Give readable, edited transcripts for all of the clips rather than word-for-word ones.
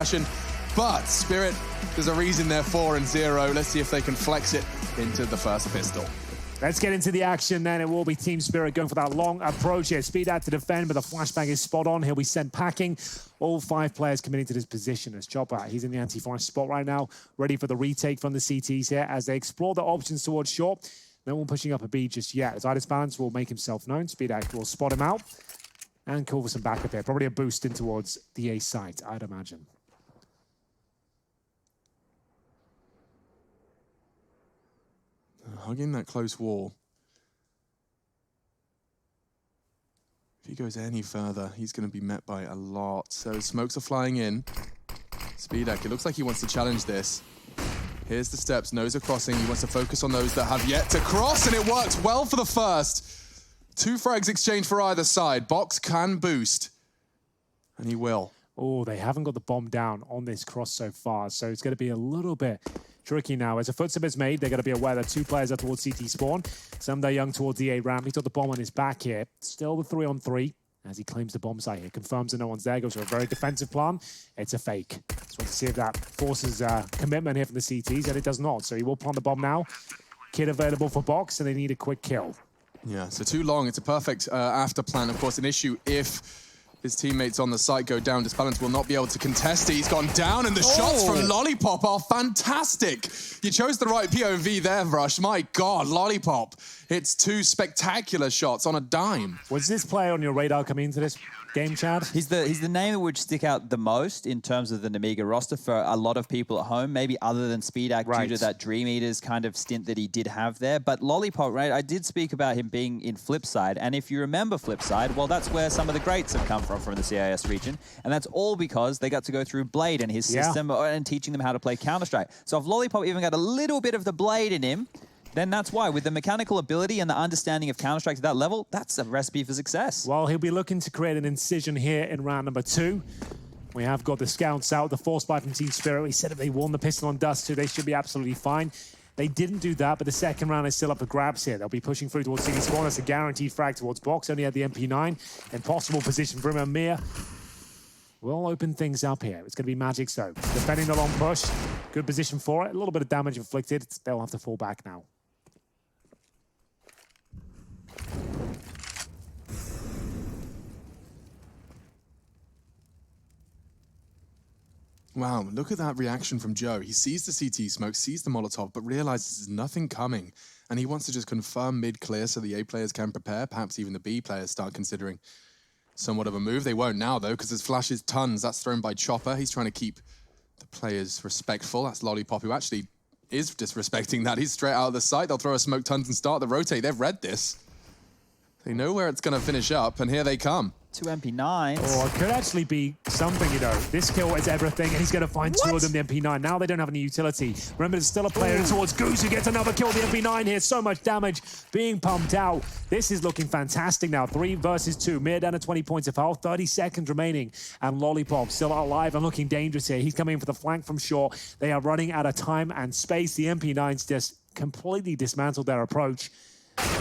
fashion. But Spirit, there's a reason they're 4-0. Let's see if they can flex it into the first pistol. Let's get into the action then. It will be Team Spirit going for that long approach here. Speed out to defend, but the flashbang is spot on. He'll be sent packing. All 5 players committing to this position as Chopper. He's in the anti-flash spot right now, ready for the retake from the CTs here as they explore the options towards short. No one pushing up a B just yet. As Idis Balance will make himself known. Speed Act will spot him out and call for some backup there. Probably a boost in towards the A site, I'd imagine. Hugging that close wall. If he goes any further, he's going to be met by a lot. So smokes are flying in. Speedak, it looks like he wants to challenge this. Here's the steps, nose are crossing. He wants to focus on those that have yet to cross, and it works well for the first. 2 frags exchanged for either side. Box can boost, and he will. Oh, they haven't got the bomb down on this cross so far, so it's going to be a little bit tricky now. As a footstep is made, they're going to be aware that 2 players are towards CT spawn. Samda Young towards the A ramp. He's got the bomb on his back here. Still the 3-on-3 as he claims the bomb site here. Confirms that no one's there. Goes for a very defensive plan. It's a fake. Just want to see if that forces commitment here from the CTs, and it does not. So he will plant the bomb now. Kid available for box, and they need a quick kill. Yeah, so too long. It's a perfect after plan. Of course, an issue if his teammates on the site go down. Disbalance will not be able to contest it. He's gone down, and the shots from Lollipop are fantastic. You chose the right POV there, Rush. My God, Lollipop hits 2 spectacular shots on a dime. Was this player on your radar coming into this game, Chad? He's the name that would stick out the most in terms of the Nemiga roster for a lot of people at home, maybe other than Speedak due to that Dream Eaters kind of stint that he did have there. But Lollipop, right, I did speak about him being in Flipside, and if you remember Flipside, well, that's where some of the greats have come from the CIS region, and that's all because they got to go through Blade and his system and teaching them how to play Counter-Strike. So if Lollipop even got a little bit of the Blade in him, then that's why. With the mechanical ability and the understanding of Counter-Strike to that level, that's a recipe for success. Well, he'll be looking to create an incision here in round number 2. We have got the scouts out, the force buy from Team Spirit. We said if they won the pistol on Dust 2, they should be absolutely fine. They didn't do that, but the second round is still up for grabs here. They'll be pushing through towards City Spawn. That's a guaranteed frag towards box. Only had the MP9. Impossible position for him. Amir will open things up here. It's going to be Magic though. Defending the long push. Good position for it. A little bit of damage inflicted. They'll have to fall back now. Wow, look at that reaction from Joe. He sees the CT smoke, sees the Molotov, but realizes there's nothing coming. And he wants to just confirm mid-clear so the A players can prepare. Perhaps even the B players start considering somewhat of a move. They won't now, though, because there's flashes tons. That's thrown by Chopper. He's trying to keep the players respectful. That's Lollipop, who actually is disrespecting that. He's straight out of the site. They'll throw a smoke tons and start the rotate. They've read this. They know where it's going to finish up, and here they come. 2 MP9s. Oh, it could actually be something, you know. This kill is everything, and he's going to find 2 of them, the MP9. Now they don't have any utility. Remember, there's still a player towards Goose who gets another kill. The MP9 here, so much damage being pumped out. This is looking fantastic now. 3 versus 2. Mir down to 20 points of health, 30 seconds remaining. And Lollipop still alive and looking dangerous here. He's coming in for the flank from short. They are running out of time and space. The MP9s just completely dismantled their approach.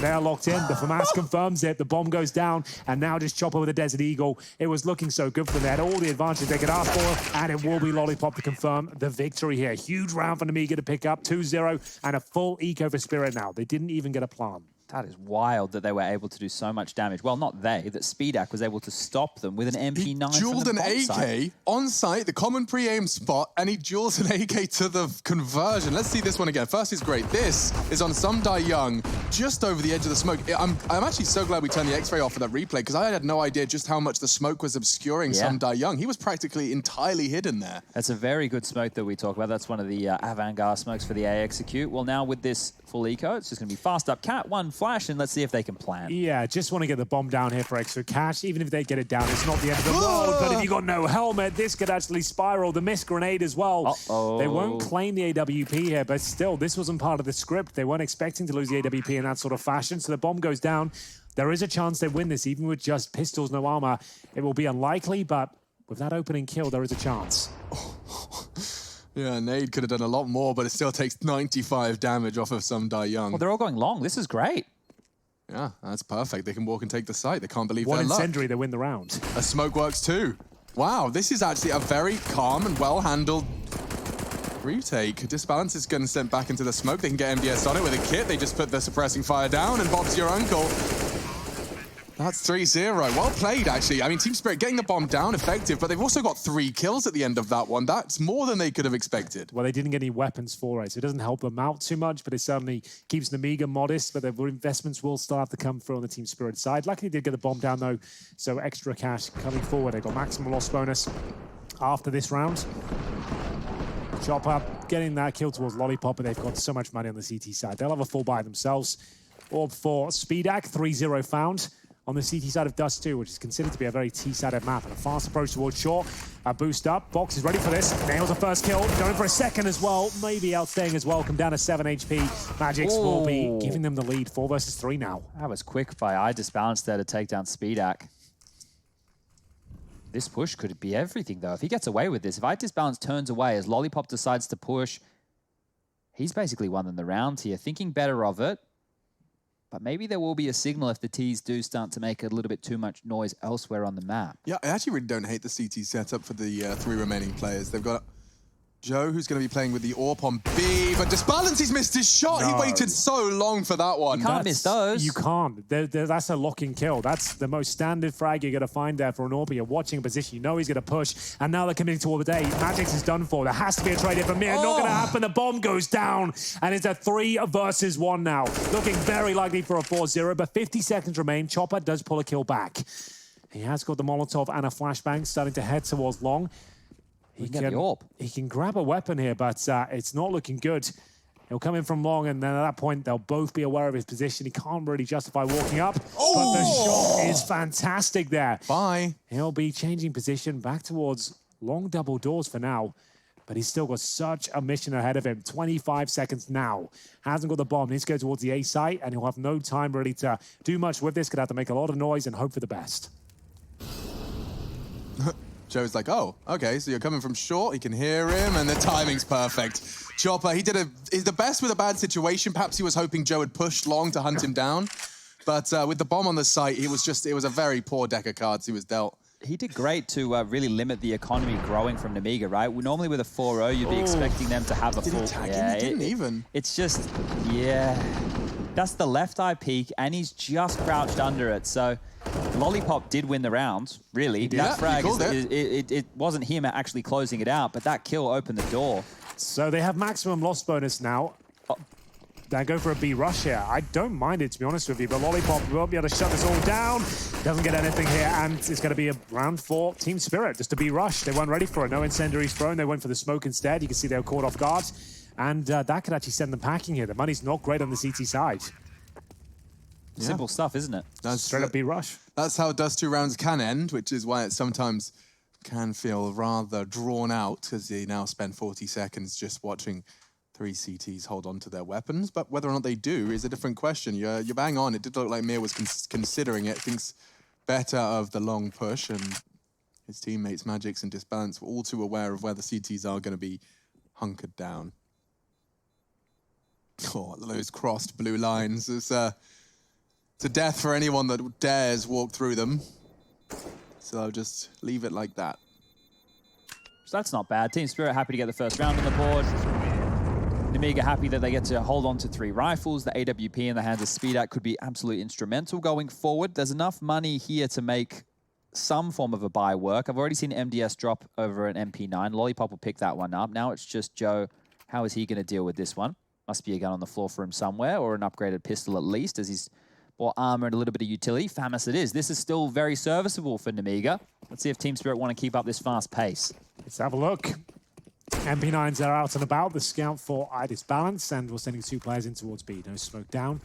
They are locked in. The FAMAS confirms it. The bomb goes down, and now just Chopper with a Desert Eagle. It was looking so good for them. They had all the advantages they could ask for, and it will be Lollipop to confirm the victory here. Huge round for Nemiga to pick up, 2-0, and a full eco for Spirit now. They didn't even get a plant. That is wild that they were able to do so much damage. Well, not they, that Speedak was able to stop them with an MP9 He dueled from the an AK site. on site, the common pre-aim spot, and he duels an AK to the conversion. Let's see this one again. First is great. This is on Samdai Young, just over the edge of the smoke. I'm actually so glad we turned the X-ray off for that replay, because I had no idea just how much the smoke was obscuring Samdai Young. He was practically entirely hidden there. That's a very good smoke that we talk about. That's one of the avant-garde smokes for the A execute. Well, now with this full eco, it's just going to be fast up. Cat, 1 flash, and let's see if they can plan. Yeah, just want to get the bomb down here for extra cash. Even if they get it down, it's not the end of the world. But if you got no helmet, this could actually spiral. The missed grenade as well. They won't claim the AWP here, but still, this wasn't part of the script. They weren't expecting to lose the AWP in that sort of fashion, so the bomb goes down. There is a chance they win this, even with just pistols, no armor. It will be unlikely, but with that opening kill, there is a chance. Yeah, Nade could have done a lot more, but it still takes 95 damage off of Samdai Young. Well, they're all going long. This is great. Yeah, that's perfect. They can walk and take the site. They can't believe One their luck. incendiary, they win the round. A smoke works too. Wow, this is actually a very calm and well-handled retake. Disbalance is getting sent back into the smoke. They can get MDS on it with a kit. They just put the suppressing fire down, and Bob's your uncle. That's 3-0. Well played, actually. I mean, Team Spirit getting the bomb down, effective, but they've also got 3 kills at the end of that one. That's more than they could have expected. Well, they didn't get any weapons for it, so it doesn't help them out too much, but it certainly keeps Nemiga modest, but their investments will still have to come through on the Team Spirit side. Luckily, they did get the bomb down, though, so extra cash coming forward. They got maximum loss bonus after this round. Chop up, getting that kill towards Lollipop, but they've got so much money on the CT side. They'll have a full buy themselves. Orb for Speedak, 3-0 found on the CT side of Dust 2, which is considered to be a very T-sided map. And a fast approach towards shore. A boost up. Box is ready for this. Nails the first kill. Going for a second as well. Maybe outstaying as well. Come down to 7 HP. Magix will be giving them the lead. 4 versus 3 now. That was quick by I Disbalanced there to take down Speedak. This push could be everything, though. If he gets away with this, if I Disbalance turns away as Lollipop decides to push, he's basically won them the round here. Thinking better of it. But maybe there will be a signal if the Ts do start to make a little bit too much noise elsewhere on the map. Yeah, I actually really don't hate the CT setup for the 3 remaining players. They've got Joe, who's going to be playing with the AWP on B, but Disbalance, he's missed his shot. No. He waited so long for that one. You can't miss those. You can't. That's a lock-in kill. That's the most standard frag you're going to find there for an AWP. You're watching a position. You know he's going to push, and now they're coming toward the day. Magix is done for. There has to be a trade here from Mir. Not going to happen. The bomb goes down, and it's a 3 versus 1 now. Looking very likely for a 4-0, but 50 seconds remain. Chopper does pull a kill back. He has got the Molotov and a flashbang starting to head towards long. He can grab a weapon here, but it's not looking good. He'll come in from long, and then at that point, they'll both be aware of his position. He can't really justify walking up, but the shot is fantastic there. Bye. He'll be changing position back towards long double doors for now, but he's still got such a mission ahead of him. 25 seconds now. Hasn't got the bomb. Needs to go towards the A site, and he'll have no time really to do much with this. Could have to make a lot of noise and hope for the best. Joe's like, oh, okay, so you're coming from short, he can hear him, and the timing's perfect. Chopper, he's the best with a bad situation. Perhaps he was hoping Joe had pushed long to hunt him down. But with the bomb on the site, it was a very poor deck of cards he was dealt. He did great to really limit the economy growing from Nemiga, right? Normally with a 4-0, you'd be expecting them to have a full... Did he tag him? He didn't even. It's just, yeah. That's the left eye peek, and he's just crouched under it, so... Lollipop did win the round, really. That frag, it wasn't him actually closing it out, but that kill opened the door. So they have maximum loss bonus now. They go for a B rush here. I don't mind it, to be honest with you, but Lollipop won't be able to shut this all down. Doesn't get anything here, and it's going to be a round for Team Spirit. Just a B rush. They weren't ready for it. No incendiaries thrown. They went for the smoke instead. You can see they were caught off guard, and that could actually send them packing here. The money's not great on the CT side. Yeah. Simple stuff, isn't it? That's straight up B rush. That's how Dust 2 rounds can end, which is why it sometimes can feel rather drawn out, because they now spend 40 seconds just watching 3 CTs hold on to their weapons. But whether or not they do is a different question. You're bang on. It did look like Mir was considering it. Thinks better of the long push, and his teammates, Magix and Disbalance, were all too aware of where the CTs are going to be hunkered down. Oh, those crossed blue lines. It's a death for anyone that dares walk through them. So I'll just leave it like that. So that's not bad. Team Spirit happy to get the first round on the board. Nemiga happy that they get to hold on to 3 rifles. The AWP in the hands of Speedak could be absolutely instrumental going forward. There's enough money here to make some form of a buy work. I've already seen MDS drop over an MP9. Lollipop will pick that one up. Now it's just Joe. How is he going to deal with this one? Must be a gun on the floor for him somewhere, or an upgraded pistol at least, as he's bought armor and a little bit of utility. Famous it is. This is still very serviceable for Nemiga. Let's see if Team Spirit want to keep up this fast pace. Let's have a look. MP9s are out and about. The scout for Disbalance, and we're sending 2 players in towards B. No smoke down.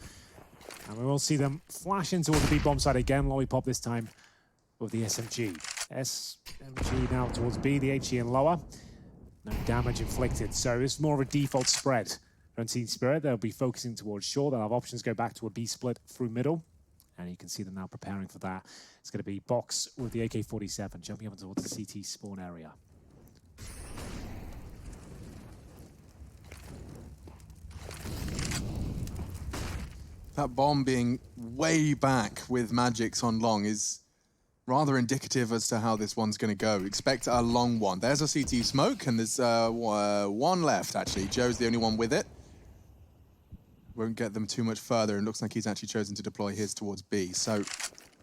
And we will see them flash in towards the B bomb side again. Lollipop this time with the SMG. SMG now towards B, the HE and lower. No damage inflicted. So this is more of a default spread. From Team Spirit, they'll be focusing towards shore. They'll have options go back to a B split through middle. And you can see them now preparing for that. It's going to be Box with the AK-47 jumping up towards the CT spawn area. That bomb being way back with Magix on long is rather indicative as to how this one's going to go. Expect a long one. There's a CT smoke, and there's one left, actually. Joe's the only one with it. Won't get them too much further, and looks like he's actually chosen to deploy his towards B. So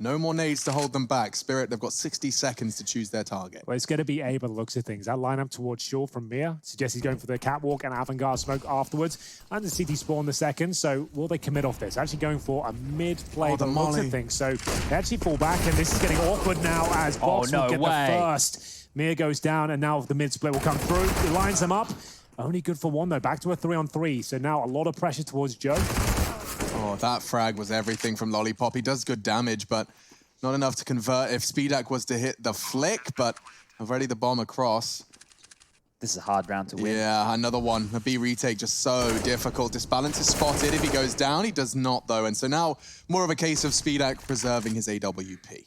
no more nades to hold them back. Spirit, they've got 60 seconds to choose their target. Well, it's going to be A by the looks of things. That lineup towards Shaw from Mia suggests he's going for the catwalk and avant-garde smoke afterwards. And the CT spawn the second, so will they commit off this? Actually going for a mid-play by the looks of things. So they actually fall back, and this is getting awkward now as Box will get the first. Mia goes down, and now the mid-split will come through. He lines them up. Only good for one, though. Back to a 3-on-3. So now a lot of pressure towards Joe. Oh, that frag was everything from Lollipop. He does good damage, but not enough to convert if Speedak was to hit the flick, but already the bomb across. This is a hard round to win. Yeah, another one. A B retake just so difficult. Disbalance is spotted. If he goes down, he does not, though. And so now more of a case of Speedak preserving his AWP.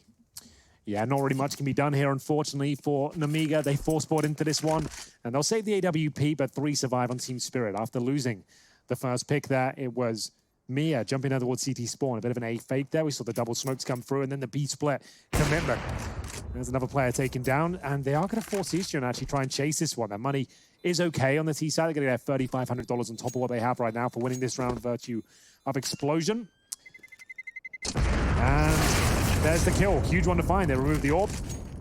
Yeah, not really much can be done here, unfortunately, for Nemiga. They force-board into this one, and they'll save the AWP, but 3 survive on Team Spirit. After losing the first pick there, it was Mia jumping out towards CT spawn. A bit of an A fake there. We saw the double smokes come through, and then the B split commitment. There's another player taken down, and they are going to force Eastern actually try and chase this one. Their money is okay on the T side. They're going to get $3,500 on top of what they have right now for winning this round, virtue of Explosion. And there's the kill. Huge one to find. They remove the orb,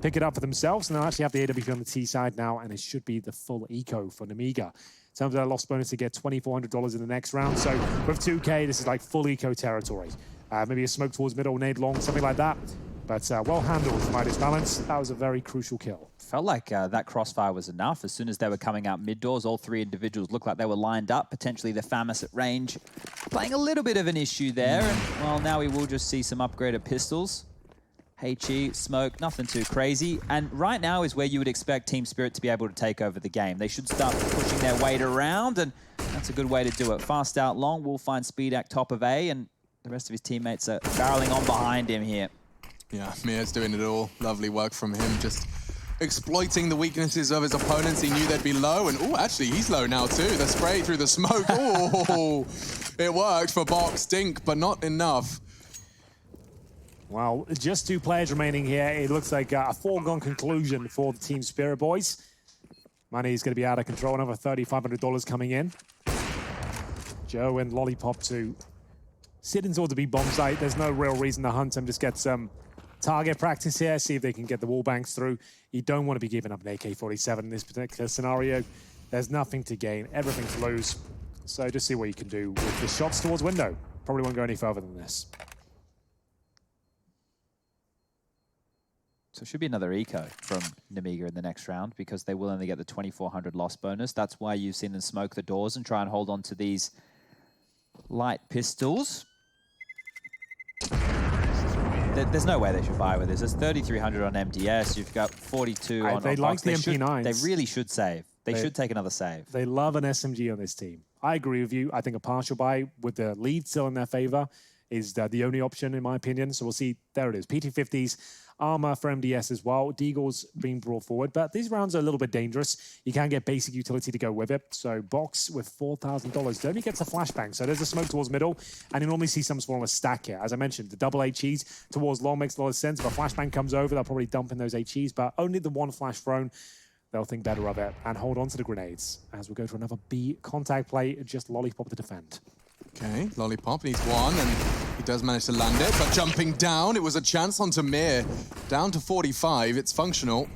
pick it up for themselves, and they'll actually have the AWP on the T side now, and it should be the full eco for Nemiga. In terms of their loss bonus, to get $2,400 in the next round. So with 2K, this is like full eco territory. Maybe a smoke towards middle, nade long, something like that. But well handled by Disbalance. That was a very crucial kill. Felt like that crossfire was enough. As soon as they were coming out mid doors, all 3 individuals looked like they were lined up. Potentially the FAMAS at range playing a little bit of an issue there. And well, now we will just see some upgraded pistols. HE, smoke, nothing too crazy. And right now is where you would expect Team Spirit to be able to take over the game. They should start pushing their weight around, and that's a good way to do it. Fast out long, we'll find Speedak top of A, and the rest of his teammates are barreling on behind him here. Yeah, Mia's doing it all. Lovely work from him, just exploiting the weaknesses of his opponents. He knew they'd be low, and oh, actually, he's low now too. The spray through the smoke. Oh, it worked for Box Dink, but not enough. Well, just 2 players remaining here. It looks like a foregone conclusion for the Team Spirit boys. Money is going to be out of control. Another $3,500 coming in. Joe and Lollipop to sit in towards the B bomb site. There's no real reason to hunt them. Just get some target practice here. See if they can get the wall banks through. You don't want to be giving up an AK-47 in this particular scenario. There's nothing to gain. Everything to lose. So just see what you can do with the shots towards window. Probably won't go any further than this. So it should be another eco from Nemiga in the next round because they will only get the 2,400 loss bonus. That's why you've seen them smoke the doors and try and hold on to these light pistols. There's no way they should buy with this. There's 3,300 on MDS. You've got 42 on They like Box. the MP9s. They really should save. They should take another save. They love an SMG on this team. I agree with you. I think a partial buy with the lead still in their favor is the only option, in my opinion. So we'll see. There it is. PT50s, armor for MDS as well. Deagle's being brought forward, but these rounds are a little bit dangerous. You can get basic utility to go with it. So Box with $4,000 only gets a flashbang. So there's a smoke towards middle, and you normally see some smaller stack here. As I mentioned, the double HEs towards long makes a lot of sense. If a flashbang comes over, they'll probably dump in those HEs, but only the one flash thrown. They'll think better of it and hold on to the grenades as we go to another B contact play, just Lollipop to defend. Okay, Lollipop needs one, and he does manage to land it, but jumping down, it was a chance onto Mir. Down to 45, it's functional.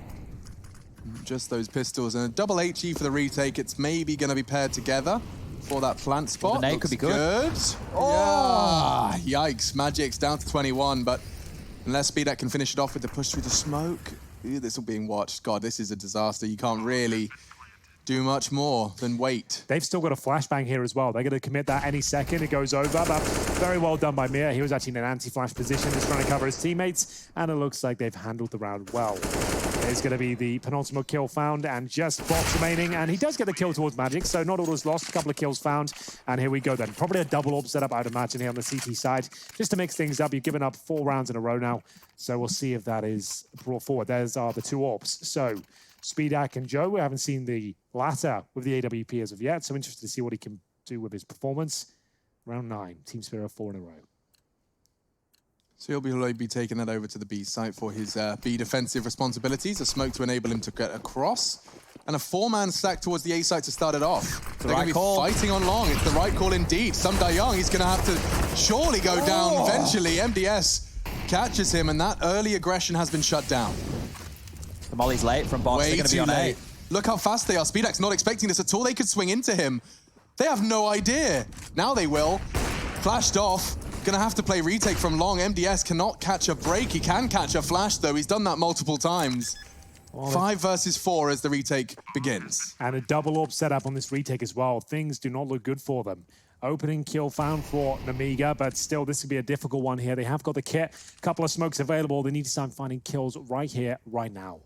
Just those pistols, and a double HE for the retake. It's maybe going to be paired together for that plant spot. The nade could be good. Oh! Yeah, yikes. Magic's down to 21, but unless Speedak can finish it off with the push through the smoke. Ooh, this is being watched. God, this is a disaster. You can't really do much more than wait. They've still got a flashbang here as well. They're going to commit that any second. It goes over, but very well done by Mir. He was actually in an anti-flash position, just trying to cover his teammates, and it looks like they've handled the round well. There's going to be the penultimate kill found, and just Box remaining, and he does get the kill towards Magic, so not all is lost. A couple of kills found, and here we go then. Probably a double orb setup, I'd imagine, here on the CT side, just to mix things up. You've given up 4 rounds in a row now, so we'll see if that is brought forward. There's the 2 orbs. So Speedak and Joe, we haven't seen the latter with the AWP as of yet, so interested to see what he can do with his performance. Round 9, Team Spirit 4 in a row. So he'll be taking that over to the B site for his B defensive responsibilities. A smoke to enable him to get across. And a 4-man stack towards the A site to start it off. They're going to be fighting on long. It's the right call indeed. Some Young, he's going to have to surely go down eventually. MDS catches him, and that early aggression has been shut down. The molly's late from box. They're going to be on A. Look how fast they are. SpeedX not expecting this at all. They could swing into him. They have no idea. Now they will. Flashed off. Gonna have to play retake from long. MDS cannot catch a break. He can catch a flash, though. He's done that multiple times. 5 versus 4 as the retake begins. And a double orb setup on this retake as well. Things do not look good for them. Opening kill found for Nemiga, but still, this could be a difficult one here. They have got the kit, a couple of smokes available. They need to start finding kills right here, right now.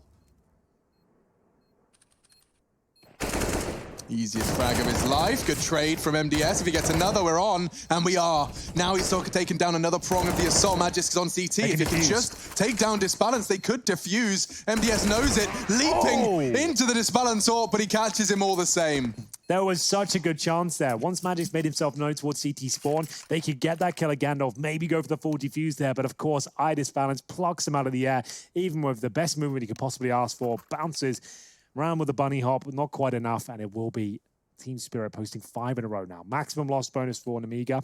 Easiest frag of his life. Good trade from MDS. If he gets another, we're on. And we are. Now he's taken down another prong of the assault. Magic's on CT. If he can just take down Disbalance, they could defuse. MDS knows it. Leaping into the Disbalance orb, but he catches him all the same. There was such a good chance there. Once Magic's made himself known towards CT spawn, they could get that kill at Gandalf, maybe go for the full defuse there. But of course, Disbalance plucks him out of the air, even with the best movement he could possibly ask for. Bounces round with the bunny hop, not quite enough, and it will be Team Spirit posting 5 in a row now. Maximum loss bonus for Nemiga.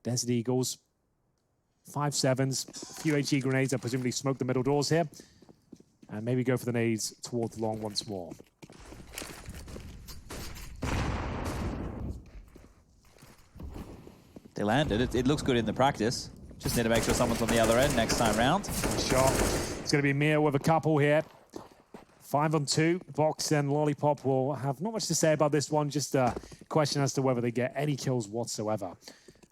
Desert Eagles, 5 7s, a few HE grenades that presumably smoke the middle doors here, and maybe go for the nades towards long once more. They landed. It looks good in the practice. Just need to make sure someone's on the other end next time round. Sure. It's going to be Mia with a couple here. 5 on 2. Box and Lollipop will have not much to say about this one. Just a question as to whether they get any kills whatsoever.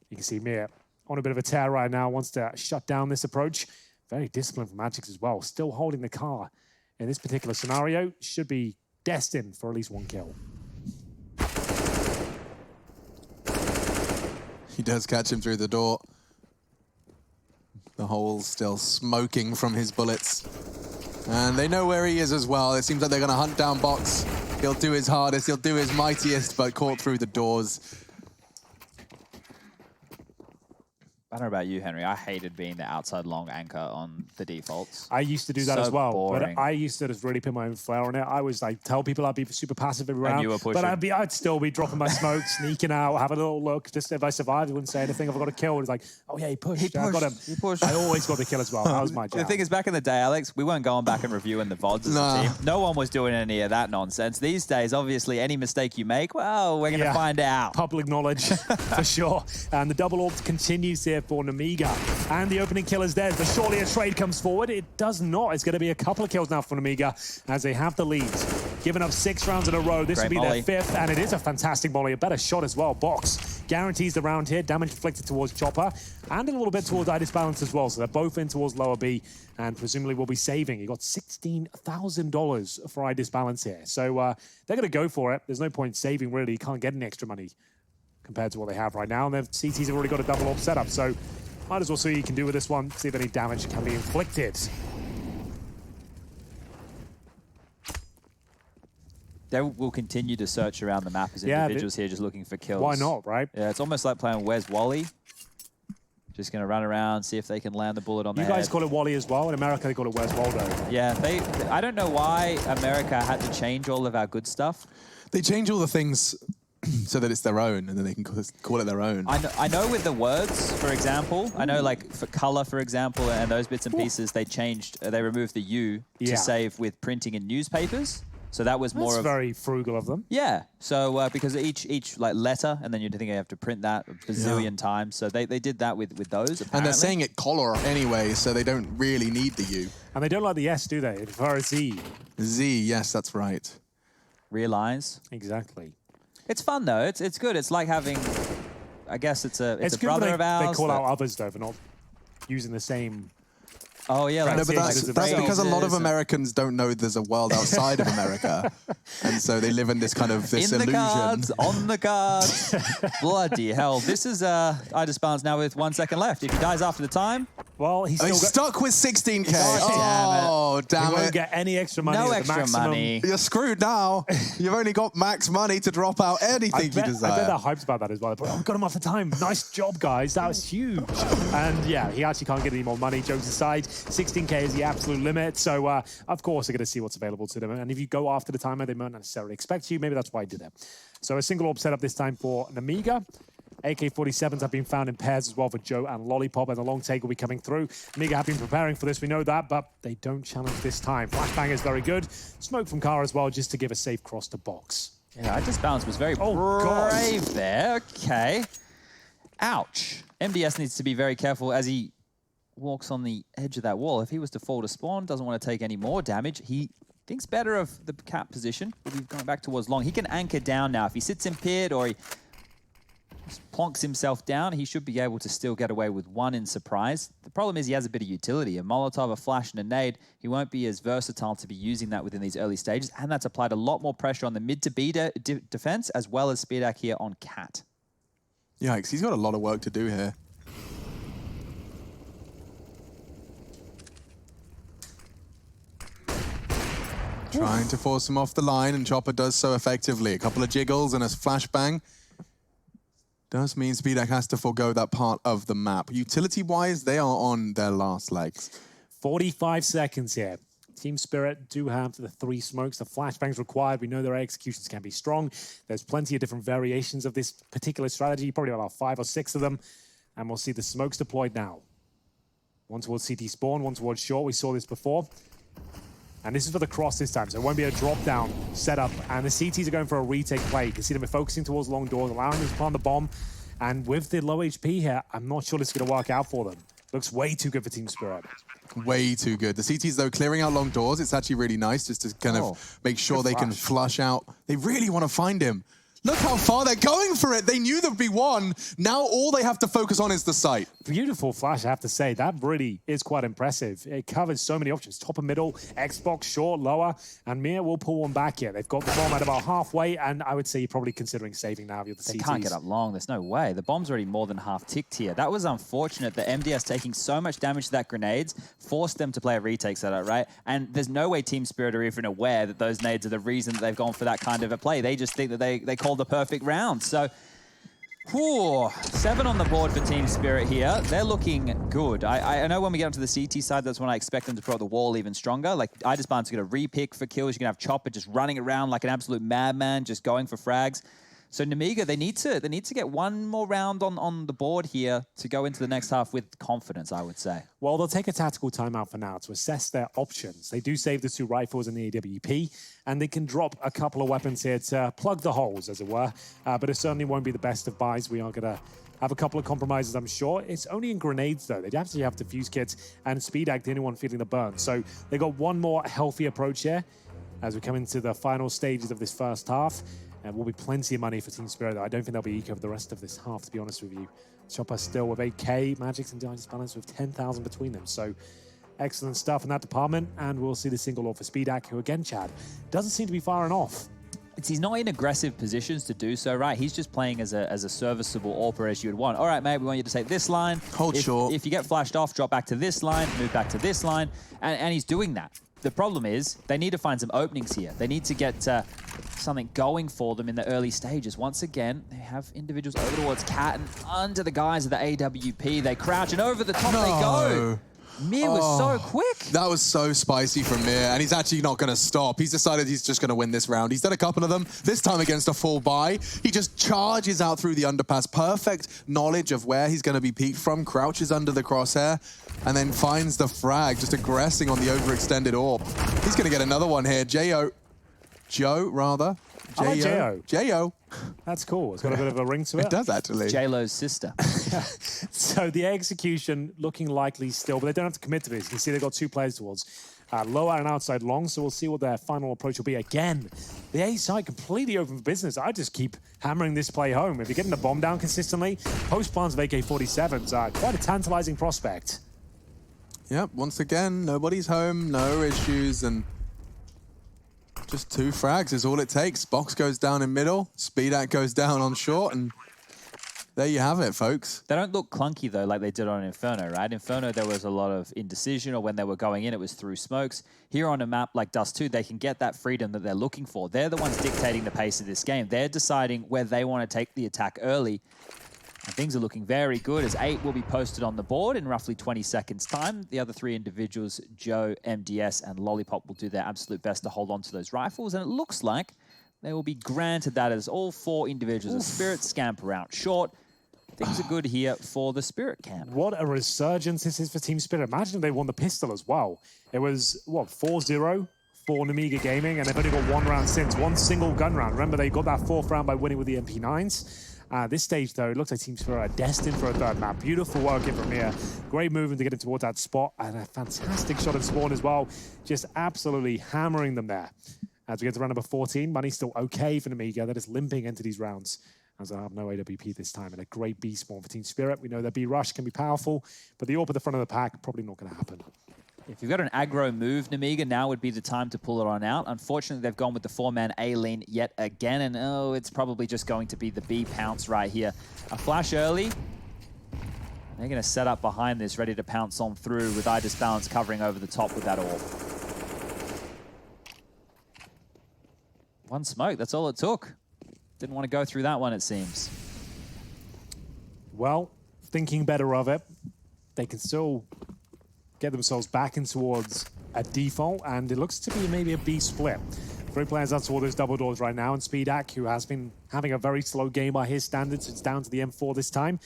You can see Mia on a bit of a tear right now. Wants to shut down this approach. Very disciplined from Magix as well. Still holding the car in this particular scenario. Should be destined for at least 1 kill. He does catch him through the door. The hole's still smoking from his bullets. And they know where he is as well. It seems like they're going to hunt down Box. He'll do his hardest, he'll do his mightiest, but caught through the doors. I don't know about you, Henry. I hated being the outside long anchor on the defaults. I used to do that as well, boring. but I used to just really put my own flair on it. I was like, tell people I'd be super passive every round, And you were pushing. but I'd still be dropping my smoke, sneaking out, have a little look. Just if I survived, I wouldn't say anything. If I got a kill, it was like, oh yeah, he pushed. I got him. He pushed. I always got the kill as well. That was my job. The thing is, back in the day, Alex, we weren't going back and reviewing the VODs as a team. No one was doing any of that nonsense. These days, obviously, any mistake you make, well, we're going to find out. Public knowledge, for sure. And the double orb continues here for Nemiga. And the opening kill is there, but surely a trade comes forward. It does not. It's going to be a couple of kills now for Nemiga as they have the lead. Giving up 6 rounds in a row. This will be their 5th, and it is a fantastic molly. A better shot as well. Box guarantees the round here. Damage inflicted towards Chopper and a little bit towards Disbalance as well. So they're both in towards lower B and presumably will be saving. He got $16,000 for Disbalance here. So they're going to go for it. There's no point saving, really. You can't get any extra money compared to what they have right now. And their CTs have already got a double orb setup. So might as well see what you can do with this one, see if any damage can be inflicted. They will continue to search around the map as individuals here just looking for kills. Why not, right? Yeah, it's almost like playing Where's Wally? Just going to run around, see if they can land the bullet on the head. You guys call it Wally as well. In America, they call it Where's Waldo. Yeah, I don't know why America had to change all of our good stuff. They change all the things so that it's their own, and then they can call it their own. I know with the words, for example, I know like for color, for example, and those bits and pieces, they removed the U to save with printing in newspapers. So that was more That's very frugal of them. Yeah. So because each like letter, and then you'd think you have to print that a bazillion times. So they did that with those. Apparently. And they're saying it color anyway, so they don't really need the U. And they don't like the S, do they? They prefer a Z. Z, yes, that's right. Realize. Exactly. It's fun though. It's good. It's like having. I guess it's a brother of ours. They call out others though for not using the same. Oh yeah, no, but that's because a lot of Americans don't know there's a world outside of America, and so they live in this kind of illusion. The cards, on the cards. Bloody hell! This is Disbalance now with 1 second left. If he dies after the time, Well, he's still stuck with 16K. Oh, damn it. He won't get any extra money. No at the extra maximum. money. You're screwed now. You've only got max money to drop out anything you desire. I bet they're hyped about that as well. But, got him off the time. Nice job, guys. That was huge. And yeah, he actually can't get any more money. Jokes aside, 16K is the absolute limit. So, of course, they're going to see what's available to them. And if you go after the timer, they won't necessarily expect you. Maybe that's why he did it. So a single orb setup this time for Nemiga. AK-47s have been found in pairs as well for Joe and Lollipop, and the long take will be coming through. Nemiga have been preparing for this, we know that, but they don't challenge this time. Flashbang is very good. Smoke from Kara as well, just to give a safe cross to box. Yeah, I just balance was very brave there. Okay. Ouch. MDS needs to be very careful as he walks on the edge of that wall. If he was to fall to spawn, doesn't want to take any more damage, he thinks better of the cap position. We'll be going back towards long. He can anchor down now. If he sits in pit or he plonks himself down, he should be able to still get away with one in surprise. The problem is he has a bit of utility. A Molotov, a flash, and a nade. He won't be as versatile to be using that within these early stages, and that's applied a lot more pressure on the mid to B defense, as well as Speedak here on Cat. Yikes, he's got a lot of work to do here. Trying to force him off the line, and Chopper does so effectively. A couple of jiggles and a flashbang. Does mean Speedak has to forego that part of the map. Utility-wise, they are on their last legs. 45 seconds here. Team Spirit do have the 3 smokes. The flashbangs required. We know their executions can be strong. There's plenty of different variations of this particular strategy, probably about 5 or 6 of them. And we'll see the smokes deployed now. One towards CT spawn, one towards short. We saw this before. And this is for the cross this time, so it won't be a drop-down setup. And the CTs are going for a retake play. You can see them focusing towards long doors, allowing them to plant the bomb. And with the low HP here, I'm not sure this is going to work out for them. Looks way too good for Team Spirit. Way too good. The CTs, though, clearing out long doors. It's actually really nice just to kind of make sure they can flush out. They really want to find him. Look how far they're going for it. They knew there'd be one. Now all they have to focus on is the site. Beautiful flash, I have to say. That really is quite impressive. It covers so many options. Top and middle, Xbox, short, lower, and Mia will pull one back here. They've got the bomb at about halfway, and I would say you're probably considering saving now. The they CTs. Can't get up long. There's no way. The bomb's already more than half ticked here. That was unfortunate that MDS taking so much damage to that grenades forced them to play a retake setup, right? And there's no way Team Spirit are even aware that those nades are the reason that they've gone for that kind of a play. They just think that they called the perfect round. So, 7 on the board for Team Spirit here. They're looking good. I know when we get onto the CT side, that's when I expect them to throw the wall even stronger. Like, Idisban's going to re-pick for kills. You're going to have Chopper just running around like an absolute madman, just going for frags. So Nemiga, they need to get one more round on the board here to go into the next half with confidence, I would say. Well, they'll take a tactical timeout for now to assess their options. They do save the 2 rifles in the AWP, and they can drop a couple of weapons here to plug the holes, as it were. But it certainly won't be the best of buys. We are going to have a couple of compromises, I'm sure. It's only in grenades, though. They'd actually have defuse kits and Speedak, the only one feeling the burn. So they got one more healthy approach here as we come into the final stages of this first half. And will be plenty of money for Team Spirit, though. I don't think they'll be eco for the rest of this half, to be honest with you. Chopper still with 8K, Magic's and Dice balance with 10,000 between them. So excellent stuff in that department. And we'll see the single off for Speedak, who again, Chad, doesn't seem to be firing off. He's not in aggressive positions to do so, right? He's just playing as a serviceable AWPer as you would want. All right, mate, we want you to take this line. Hold short. If you get flashed off, drop back to this line, move back to this line. And he's doing that. The problem is they need to find some openings here. They need to get something going for them in the early stages. Once again, they have individuals over towards Cat, and under the guise of the AWP, they crouch, and over the top they go. Mir was so quick. That was so spicy from Mir, and he's actually not going to stop. He's decided he's just going to win this round. He's done a couple of them, this time against a full buy. He just charges out through the underpass. Perfect knowledge of where he's going to be peeked from, crouches under the crosshair, and then finds the frag, just aggressing on the overextended orb. He's going to get another one here. Joe, rather. I like J.O. J.O. That's cool. It's got a bit of a ring to it. It does, actually. J-Lo's sister. So the execution looking likely still, but they don't have to commit to this. You can see they've got 2 players towards lower and outside long, so we'll see what their final approach will be. Again, the A side completely open for business. I just keep hammering this play home. If you're getting the bomb down consistently, post plans of AK-47s are quite a tantalizing prospect. Yep, once again, nobody's home, no issues, and just 2 frags is all it takes. Box goes down in middle, Speedak goes down on short, and There you have it, folks. They don't look clunky, though, like they did on Inferno, right? Inferno, there was a lot of indecision, or when they were going in, it was through smokes. Here on a map like Dust 2, they can get that freedom that they're looking for. They're the ones dictating the pace of this game. They're deciding where they want to take the attack early. And things are looking very good, as 8 will be posted on the board in roughly 20 seconds' time. The other 3 individuals, Joe, MDS, and Lollipop, will do their absolute best to hold on to those rifles. And it looks like they will be granted that, as all 4 individuals, a Spirit scamper out short. Things are good here for the Spirit camp. What a resurgence this is for Team Spirit. Imagine if they won the pistol as well. It was, what, 4-0 for Nemiga Gaming, and they've only got 1 round since, 1 single gun round. Remember, they got that 4th round by winning with the MP9s. This stage, though, it looks like Team Spirit are destined for a 3rd map. Beautiful work in from here. Great movement to get it towards that spot, and a fantastic shot at spawn as well. Just absolutely hammering them there. As we get to round number 14, money's still okay for Nemiga. They're just limping into these rounds, as I have no AWP this time, and a great B spawn for Team Spirit. We know their B rush can be powerful, but the AWP at the front of the pack, probably not going to happen. If you've got an aggro move, Nemiga, now would be the time to pull it on out. Unfortunately, they've gone with the 4-man A lean yet again, and oh, it's probably just going to be the B pounce right here. A flash early. They're going to set up behind this, ready to pounce on through with Idis Balance covering over the top with that AWP. 1 smoke, that's all it took. Didn't want to go through that one, it seems. Well, thinking better of it, they can still get themselves back in towards a default, and it looks to be maybe a B split. 3 players up toward those double doors right now, and Speedak, who has been having a very slow game by his standards, it's down to the M4 this time.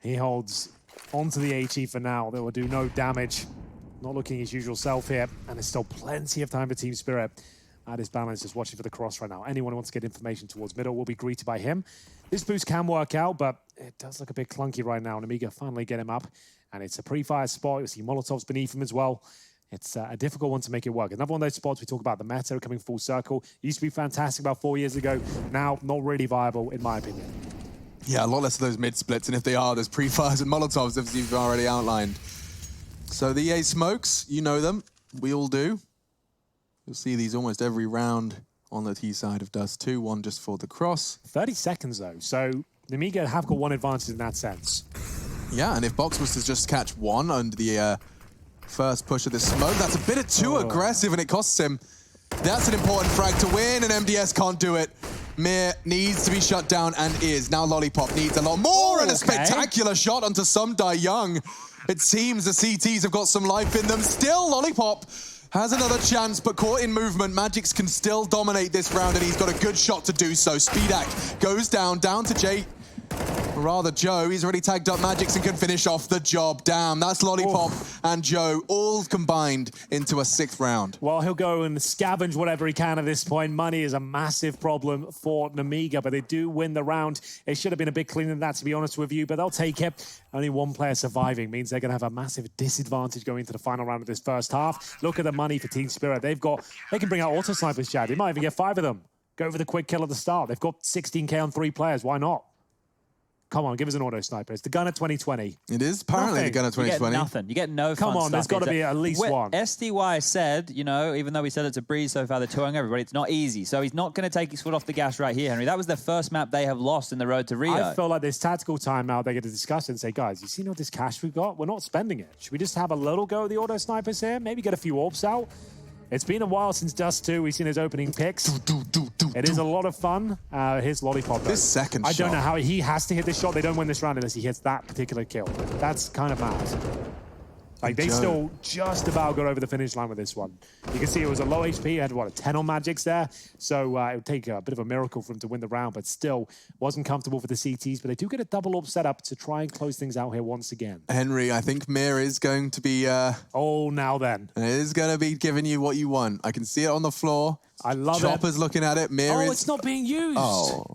He holds onto the HE for now. That will do no damage. Not looking his usual self here, and there's still plenty of time for Team Spirit. Idis Balance just watching for the cross right now. Anyone who wants to get information towards middle will be greeted by him. This boost can work out, but it does look a bit clunky right now. Nemiga finally get him up, and it's a pre-fire spot. You see Molotovs beneath him as well. It's a difficult one to make it work. Another one of those spots we talk about, the meta coming full circle. Used to be fantastic about 4 years ago. Now, not really viable, in my opinion. Yeah, a lot less of those mid-splits, and if they are, there's pre-fires and Molotovs, as you've already outlined. So the EA smokes, you know them. We all do. You'll see these almost every round on the T side of Dust 2, 1 just for the cross. 30 seconds, though, so Nemiga have got 1 advantage in that sense. Yeah, and if Box was to just catch 1 under the first push of this smoke, that's a bit too aggressive, and it costs him. That's an important frag to win, and MDS can't do it. Mir needs to be shut down, and is. Now Lollipop needs a lot more, and a spectacular shot onto some Die Young. It seems the CTs have got some life in them. Still, Lollipop has another chance, but caught in movement. Magics can still dominate this round, and he's got a good shot to do so. Speedak goes down to Jay. Or rather, Joe. He's already tagged up Magics and can finish off the job. Damn, that's Lollipop and Joe all combined into a 6th round. Well, he'll go and scavenge whatever he can at this point. Money is a massive problem for Nemiga, but they do win the round. It should have been a bit cleaner than that, to be honest with you, but they'll take it. Only 1 player surviving means they're going to have a massive disadvantage going into the final round of this first half. Look at the money for Team Spirit. They can bring out auto snipers, Chad. They might even get 5 of them. Go for the quick kill at the start. They've got 16k on 3 players. Why not? Come on, give us an auto sniper. It's the gun at 2020. It is apparently the gun at 2020. You get nothing. You get no fun Come on, there's got to be at least 1. SDY said, you know, even though we said it's a breeze so far, they're touring everybody, it's not easy. So he's not going to take his foot off the gas right here, Henry. That was the first map they have lost in the road to Rio. I feel like this tactical timeout, they're going to discuss it and say, guys, you see all this cash we've got? We're not spending it. Should we just have a little go at the auto snipers here? Maybe get a few AWPs out? It's been a while since Dust 2. We've seen his opening picks. It is a lot of fun. Here's Lollipop, though. This second shot. I don't know how he has to hit this shot. They don't win this round unless he hits that particular kill. That's kind of mad. Like, they still just about got over the finish line with this one. You can see it was a low HP. He had, what, a 10 on Magics there. So it would take a bit of a miracle for him to win the round, but still wasn't comfortable for the CTs. But they do get a double AWP setup to try and close things out here once again. Henry, I think Mir is going to be... oh, now then. It is going to be giving you what you want. I can see it on the floor. I love it. Chopper's looking at it. Mir is... Oh, it's not being used. Oh.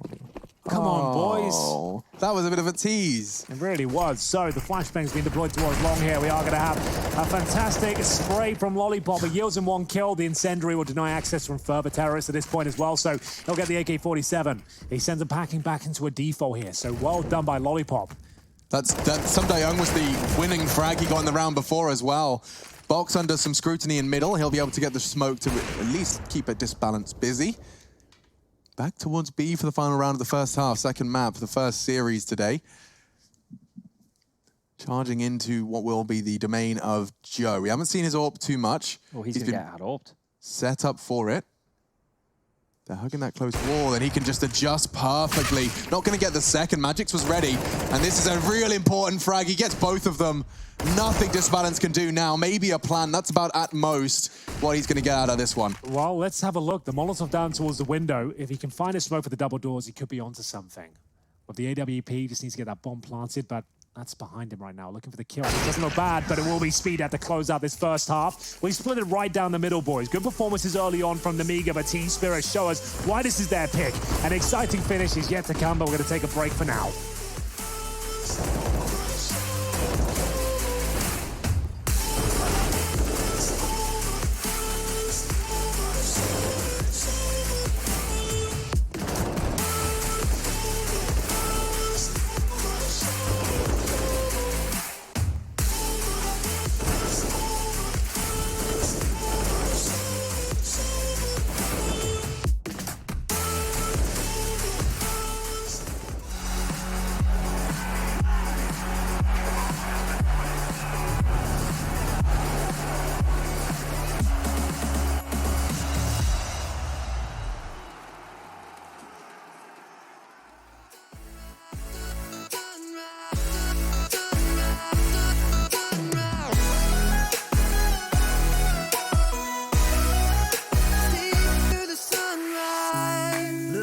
Come on, boys. That was a bit of a tease. It really was. So the flashbang's been deployed towards long here. We are going to have a fantastic spray from Lollipop. It yields him 1 kill. The incendiary will deny access from further terrorists at this point as well. So he'll get the AK-47. He sends him packing back into a default here. So well done by Lollipop. Some Die Young was the winning frag he got in the round before as well. Box under some scrutiny in middle. He'll be able to get the smoke to at least keep a disbalance busy. Back towards B for the final round of the first half, second map, the first series today. Charging into what will be the domain of Joe. We haven't seen his AWP too much. Oh, he's going to get out-AWPed. Set up for it. They're hugging that close wall, and he can just adjust perfectly. Not going to get the second. Magix was ready, and this is a real important frag. He gets both of them. Nothing Disbalance can do now. Maybe a plan. That's about at most what he's going to get out of this one. Well, let's have a look. The Molotov down towards the window. If he can find a smoke for the double doors, he could be onto something. With the AWP, just needs to get that bomb planted, but that's behind him right now, looking for the kill. It doesn't look bad, but it will be Speed at to close out this first half. We split it right down the middle, boys. Good performances early on from Nemiga, but Team Spirit show us why this is their pick. An exciting finish is yet to come, but we're going to take a break for now.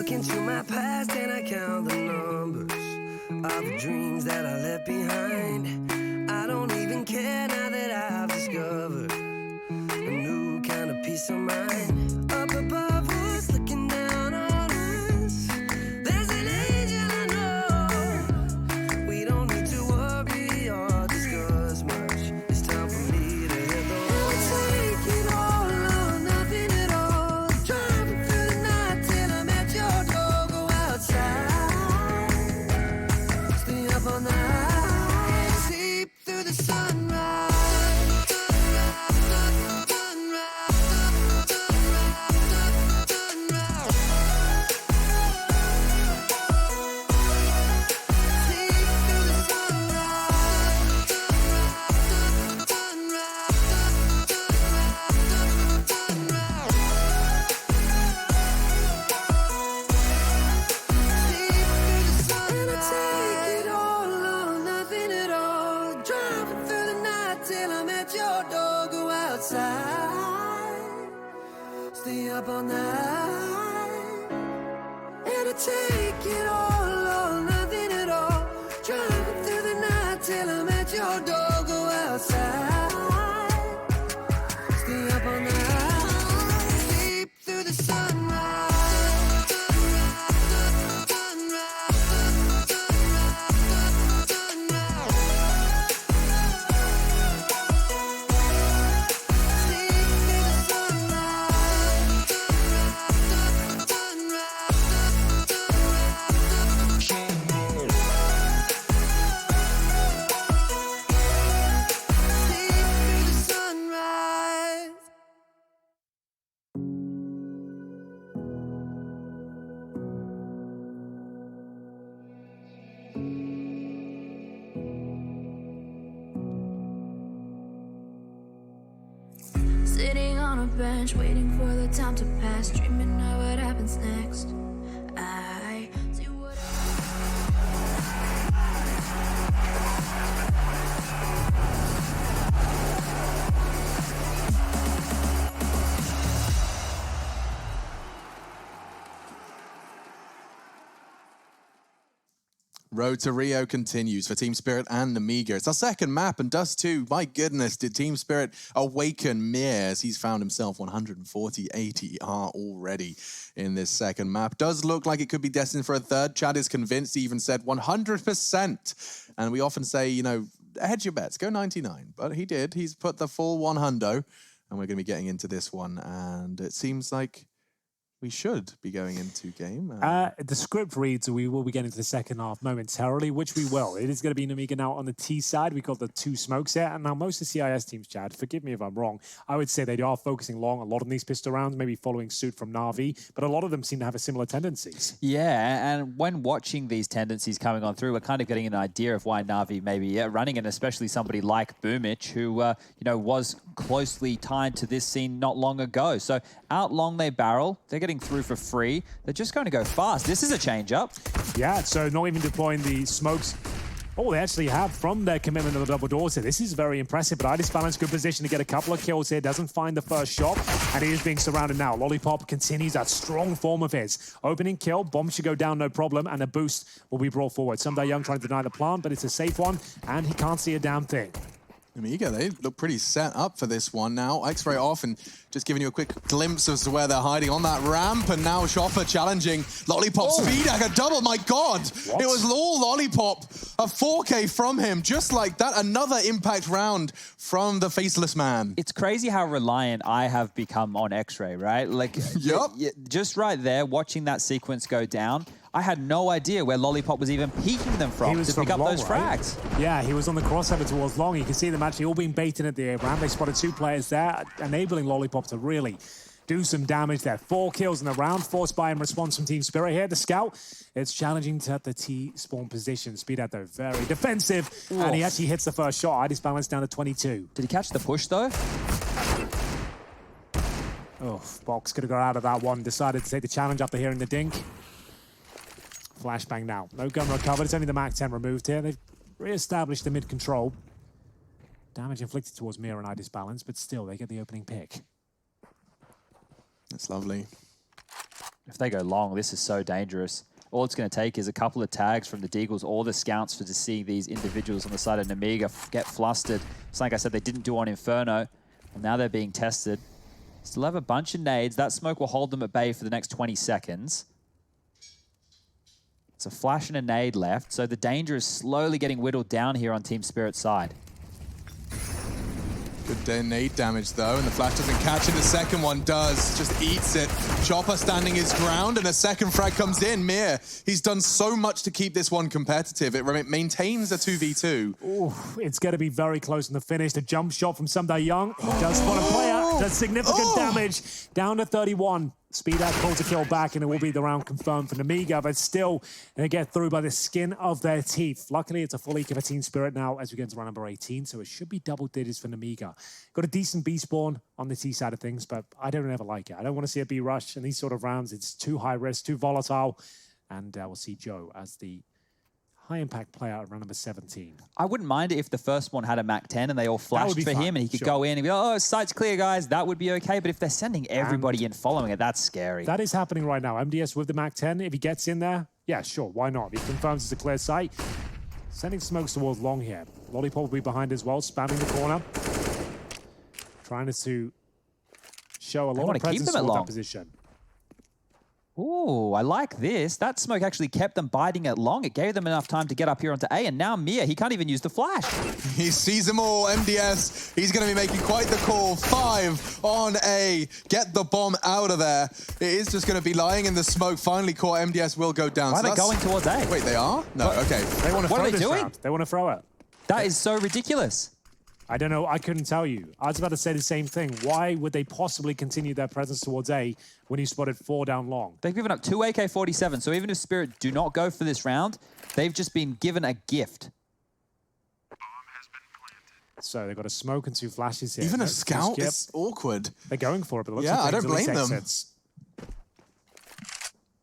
Into my past and I count the numbers of the dreams that I left behind. I don't even care now that I've discovered a new kind of peace of mind. Up above us, looking down on us, there's an angel I know. We don't need to worry or discuss much. It's time for me to hit the road. Take it all or nothing at all. Driving through the night till I'm at your door. Go outside, stay up all night, sleep through the sunrise. Stay up all night, and I take it all or nothing at all. Driving through the night till I'm at your door. Go outside, stay up all night, sleep through the sunrise. Sitting on a bench, waiting for the time to pass, dreaming of what happens next. I see what Road to Rio continues for Team Spirit and Nemiga. It's our second map, and Dust 2, my goodness, did Team Spirit awaken Mir as he's found himself 140 ATR already in this second map. Does look like it could be destined for a third. Chad is convinced, he even said 100%. And we often say, you know, hedge your bets, go 99. But he did, he's put the full 100, and we're going to be getting into this one. And it seems like we should be going into game. The script reads we will be getting to the second half momentarily, which we will. It is going to be Nemiga now on the T side. We got the 2 smokes here. And now most of the CIS teams, Chad, forgive me if I'm wrong, I would say they are focusing long a lot on these pistol rounds, maybe following suit from Na'Vi, but a lot of them seem to have a similar tendencies. Yeah, and when watching these tendencies coming on through, we're kind of getting an idea of why Na'Vi may be running, and especially somebody like Boomich, who was closely tied to this scene not long ago. So out long they barrel. They're getting through for free. They're just going to go fast. This is a change-up. Yeah, so not even deploying the smokes. Oh, they actually have from their commitment to the double doors here. This is very impressive, but Idisbalance, good position to get a couple of kills here. Doesn't find the first shot, and he is being surrounded now. Lollipop continues that strong form of his. Opening kill, bomb should go down, no problem, and a boost will be brought forward. Someday Young trying to deny the plant, but it's a safe one, and he can't see a damn thing. Nemiga, they look pretty set up for this one now. X-Ray off and just giving you a quick glimpse as to where they're hiding on that ramp. And now Shopper challenging Lollipop speed. A double, my God. What? It was all Lollipop. A 4K from him, just like that. Another impact round from the Faceless Man. It's crazy how reliant I have become on X-Ray, right? Like, Yup. Just right there, watching that sequence go down, I had no idea where Lollipop was even peeking them from to pick up those frags. Yeah, he was on the crossover towards long. You can see them actually all being baited at the ramp. They spotted 2 players there, enabling Lollipop to really do some damage there. 4 kills in the round, forced by in response from Team Spirit here. The scout, it's challenging to the T-spawn position. Speed out though, very defensive. Oof. And he actually hits the first shot. Idisbalance down to 22. Did he catch the push though? Oh, Box could have got out of that one. Decided to take the challenge after hearing the dink. Flashbang now. No gun recovered. It's only the Mac 10 removed here. They've re-established the mid-control. Damage inflicted towards Mira and Idisbalance, but still, they get the opening pick. That's lovely. If they go long, this is so dangerous. All it's going to take is a couple of tags from the Deagles or the Scouts to see these individuals on the side of Nemiga get flustered. It's like I said, they didn't do on Inferno, and now they're being tested. Still have a bunch of nades. That smoke will hold them at bay for the next 20 seconds. It's a flash and a nade left, so the danger is slowly getting whittled down here on Team Spirit's side. Good nade damage though, and the flash doesn't catch it. The second one does, just eats it. Chopper standing his ground, and a second frag comes in. Mir, he's done so much to keep this one competitive. It maintains a 2v2. Ooh, it's going to be very close in the finish. The jump shot from Someday Young. He does spot a player. Does significant damage. Down to 31. Speed out calls a kill back, and it will be the round confirmed for Nemiga, but still they get through by the skin of their teeth. Luckily, it's a full eco for Team Spirit now as we get into round number 18, so it should be double digits for Nemiga. Got a decent B spawn on the T side of things, but I don't ever like it. I don't want to see a B rush in these sort of rounds. It's too high risk, too volatile, and we'll see Joe as the high-impact player at round number 17. I wouldn't mind it if the first one had a Mac 10 and they all flashed for him and he could go in and be, oh, site's clear, guys. That would be okay. But if they're sending everybody in following it, that's scary. That is happening right now. MDS with the Mac 10, if he gets in there, yeah, sure, why not? If he confirms it's a clear site. Sending smokes towards long here. Lollipop will be behind as well, spamming the corner. Trying to show a lot of presence towards that position. Ooh, I like this. That smoke actually kept them biting it long. It gave them enough time to get up here onto A, and now Mir, he can't even use the flash. He sees them all. MDS, he's going to be making quite the call. 5 on A. Get the bomb out of there. It is just going to be lying in the smoke. Finally caught. MDS will go down. Why are they going towards A? Wait, they are? No, okay. They want to throw What are they this doing? round. They want to throw it. That is so ridiculous. I don't know. I couldn't tell you. I was about to say the same thing. Why would they possibly continue their presence towards A when you spotted 4 down long? They've given up 2 AK-47, so even if Spirit do not go for this round, they've just been given a gift. So they've got a smoke and 2 flashes here. Even a scout? It's awkward. They're going for it, but it looks yeah, like I don't blame them. exits.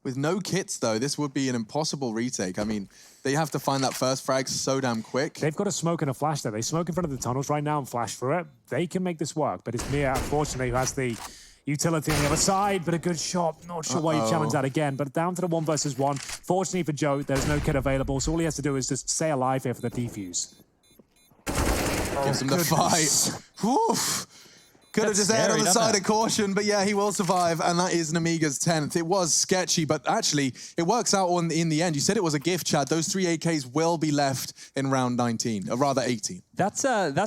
With no kits, though, this would be an impossible retake. I mean, they have to find that first frag so damn quick. They've got a smoke and a flash there. They smoke in front of the tunnels right now and flash through it. They can make this work, but it's Mir, unfortunately, who has the utility on the other side, but a good shot. Not sure why you challenge that again, but down to the 1 versus 1. Fortunately for Joe, there's no kit available, so all he has to do is just stay alive here for the defuse. Gives him the fight. Woof. Could have just aired on the side of caution, but yeah, he will survive, and that is Nemiga's 10th. It was sketchy, but actually, it works out in the end. You said it was a gift, Chad. Those 3 AKs will be left in round 19, or rather 18. That's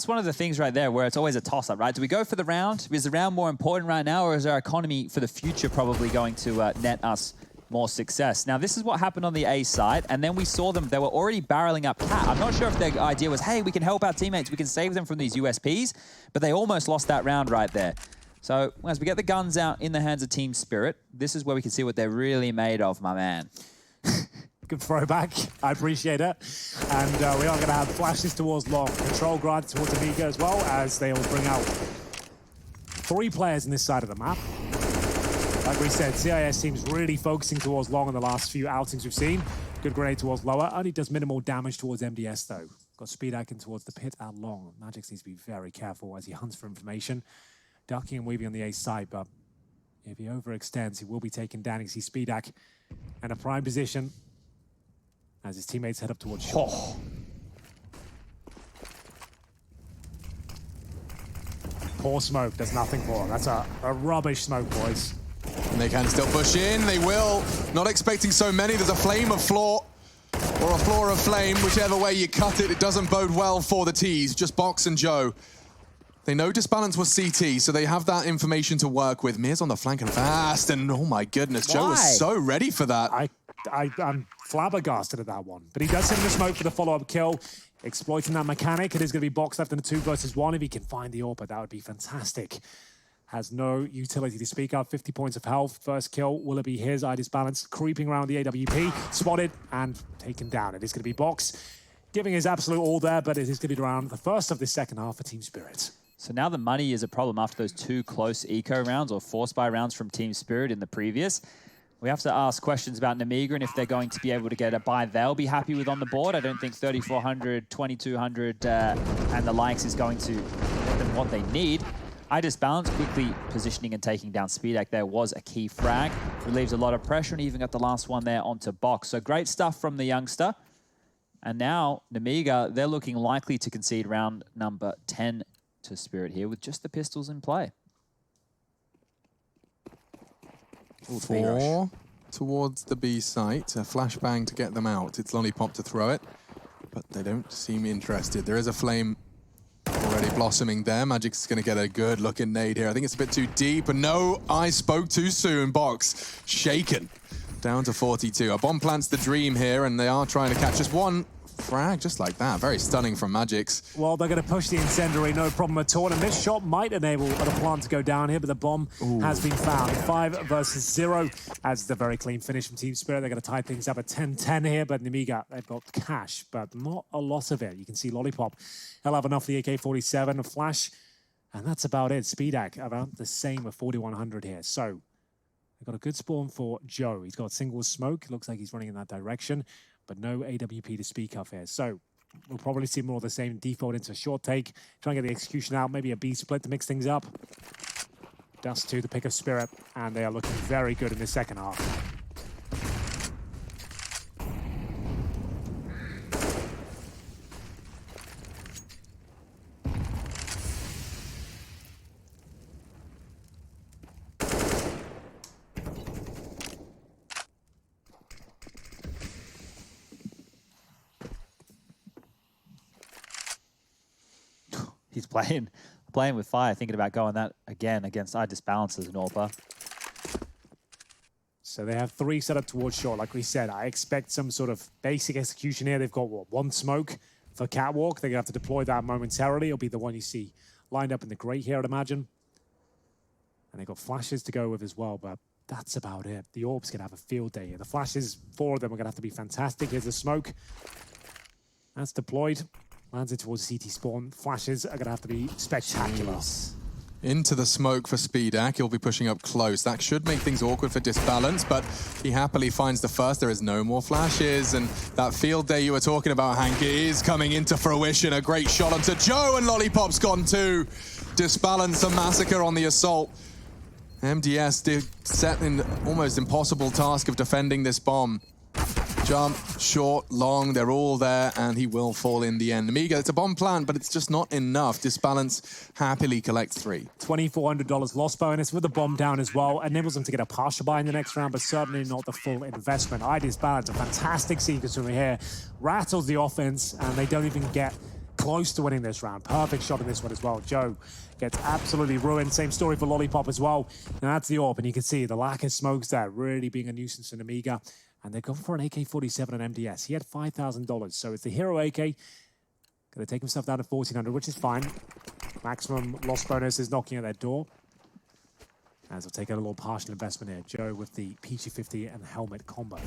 one of the things right there where it's always a toss-up, right? Do we go for the round? Is the round more important right now, or is our economy for the future probably going to net us more success? Now, this is what happened on the A side, and then we saw them. They were already barreling up Cat. I'm not sure if their idea was, hey, we can help our teammates. We can save them from these USPs, but they almost lost that round right there. So as we get the guns out in the hands of Team Spirit, this is where we can see what they're really made of, my man. Good throwback. I appreciate it. And we are going to have flashes towards long. Control granted towards Nemiga as well, as they will bring out 3 players in this side of the map. Like we said, CIS team's really focusing towards long in the last few outings we've seen. Good grenade towards lower. Only does minimal damage towards MDS, though. Got speed in towards the pit at long. Magix needs to be very careful as he hunts for information. Ducking and weaving on the A side, but if he overextends, he will be taken down. You see Speedak in a prime position as his teammates head up towards shore. Poor smoke does nothing for him. That's a rubbish smoke, boys. And they can still push in. They will. Not expecting so many. There's a flame of floor, or a floor of flame. Whichever way you cut it, it doesn't bode well for the T's. Just Box and Joe. They know Disbalance was CT, so they have that information to work with. Mir's on the flank and fast, and oh my goodness, Joe was so ready for that. I'm flabbergasted at that one. But he does send the smoke for the follow-up kill. Exploiting that mechanic. It is going to be Box left in a 2 versus 1. If he can find the AWP, that would be fantastic. Has no utility to speak of. 50 points of health. First kill, will it be his? Disbalance creeping around the AWP. Spotted and taken down. It is going to be Box giving his absolute all there, but it is going to be around the first of the second half for Team Spirit. So now the money is a problem after those 2 close eco rounds or force buy rounds from Team Spirit in the previous. We have to ask questions about Nemiga and if they're going to be able to get a buy they'll be happy with on the board. I don't think 3,400, 2,200 and the likes is going to get them what they need. Disbalance quickly positioning and taking down Speedak there was a key frag. Relieves a lot of pressure and even got the last one there onto Box. So great stuff from the youngster. And now Nemiga, they're looking likely to concede round number 10 to Spirit here with just the pistols in play. Ooh, 4 towards the B site. A flashbang to get them out. It's Lollipop to throw it, but they don't seem interested. There is a flame already blossoming there. Magic's going to get a good looking nade here. I think it's a bit too deep, and no, I spoke too soon. Box shaken down to 42. A bomb plants the dream here, and they are trying to catch just one frag just like that. Very stunning from Magix. Well, they're going to push the incendiary, no problem at all. And this shot might enable the plant to go down here, but the bomb has been found. 5 versus 0 as the very clean finish from Team Spirit. They're going to tie things up at 10-10 here, but Nemiga, they've got cash, but not a lot of it. You can see Lollipop, he'll have enough for the AK-47, a flash, and that's about it. Speedak, about the same with 4,100 here. So, they've got a good spawn for Joe. He's got single smoke. Looks like he's running in that direction, but no AWP to speak of here. So we'll probably see more of the same. Default into a short take, try and get the execution out, maybe a B split to mix things up. Dust to the pick of Spirit, and they are looking very good in the second half. He's playing with fire, thinking about going that again against Disbalance as an AWPer. So they have 3 set up towards short. Like we said, I expect some sort of basic execution here. They've got, what, 1 smoke for Catwalk. They're going to have to deploy that momentarily. It'll be the one you see lined up in the grate here, I'd imagine. And they've got flashes to go with as well, but that's about it. The AWP's going to have a field day here. The flashes, 4 of them are going to have to be fantastic. Here's the smoke. That's deployed. Lands it towards CT spawn. Flashes are going to have to be spectacular. Jeez. Into the smoke for Speedak. He'll be pushing up close. That should make things awkward for Disbalance, but he happily finds the first. There is no more flashes, and that field day you were talking about, Hank, is coming into fruition. A great shot onto Joe, and Lollipop's gone too. Disbalance, a massacre on the assault. MDS did set an almost impossible task of defending this bomb. Jump, short, long, they're all there, and he will fall in the end. Nemiga, it's a bomb plant, but it's just not enough. Disbalance happily collects 3. $2,400 loss bonus with the bomb down as well. Enables them to get a partial buy in the next round, but certainly not the full investment. Disbalance, a fantastic sequence from here. Rattles the offense, and they don't even get close to winning this round. Perfect shot in this one as well. Joe gets absolutely ruined. Same story for Lollipop as well. And that's the AWP, and you can see the lack of smokes there really being a nuisance to Nemiga. And they're going for an AK-47 and MDS. He had $5,000, so it's the hero AK. Going to take himself down to 1,400, which is fine. Maximum loss bonus is knocking at their door. As they'll take a little partial investment here. Joe with the PG-50 and helmet combo.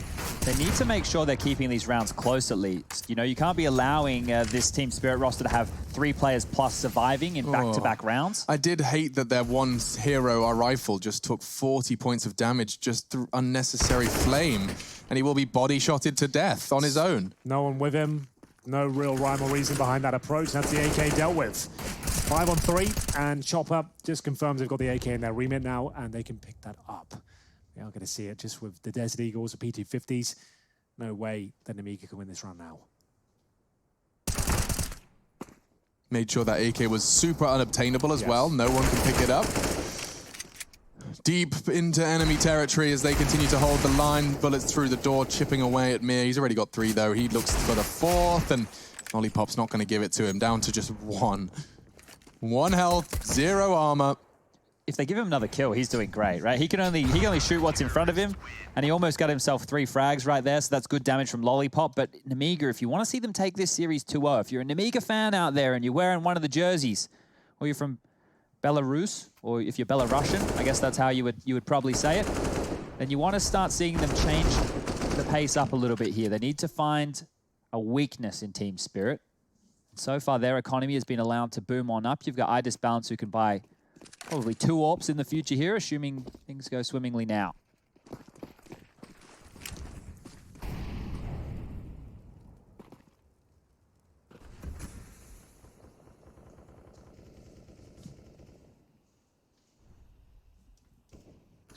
They need to make sure they're keeping these rounds close at least. You know, you can't be allowing this Team Spirit roster to have 3 players plus surviving in back-to-back rounds. I did hate that their one hero, our rifle, just took 40 points of damage just through unnecessary flame. And he will be body-shotted to death on his own. No one with him. No real rhyme or reason behind that approach. That's the AK dealt with. 5 on 3, and Chopper just confirms they've got the AK in their remit now, and they can pick that up. We are going to see it just with the Desert Eagles, the PT-50s. No way that Nemiga can win this round now. Made sure that AK was super unobtainable as well. No one can pick it up. Deep into enemy territory as they continue to hold the line. Bullets through the door, chipping away at Mir. He's already got 3, though. He looks for the 4th, and Lollipop's not going to give it to him. Down to just 1. 1 health, 0 armor. If they give him another kill, he's doing great, right? He can only shoot what's in front of him, and he almost got himself 3 frags right there, so that's good damage from Lollipop. But Nemiga, if you want to see them take this series 2-0, if you're a Nemiga fan out there and you're wearing one of the jerseys, or you're from Belarus, or if you're Belarusian, I guess that's how you would probably say it, then you want to start seeing them change the pace up a little bit here. They need to find a weakness in Team Spirit. So far, their economy has been allowed to boom on up. You've got Disbalance who can buy probably 2 AWPs in the future here, assuming things go swimmingly now.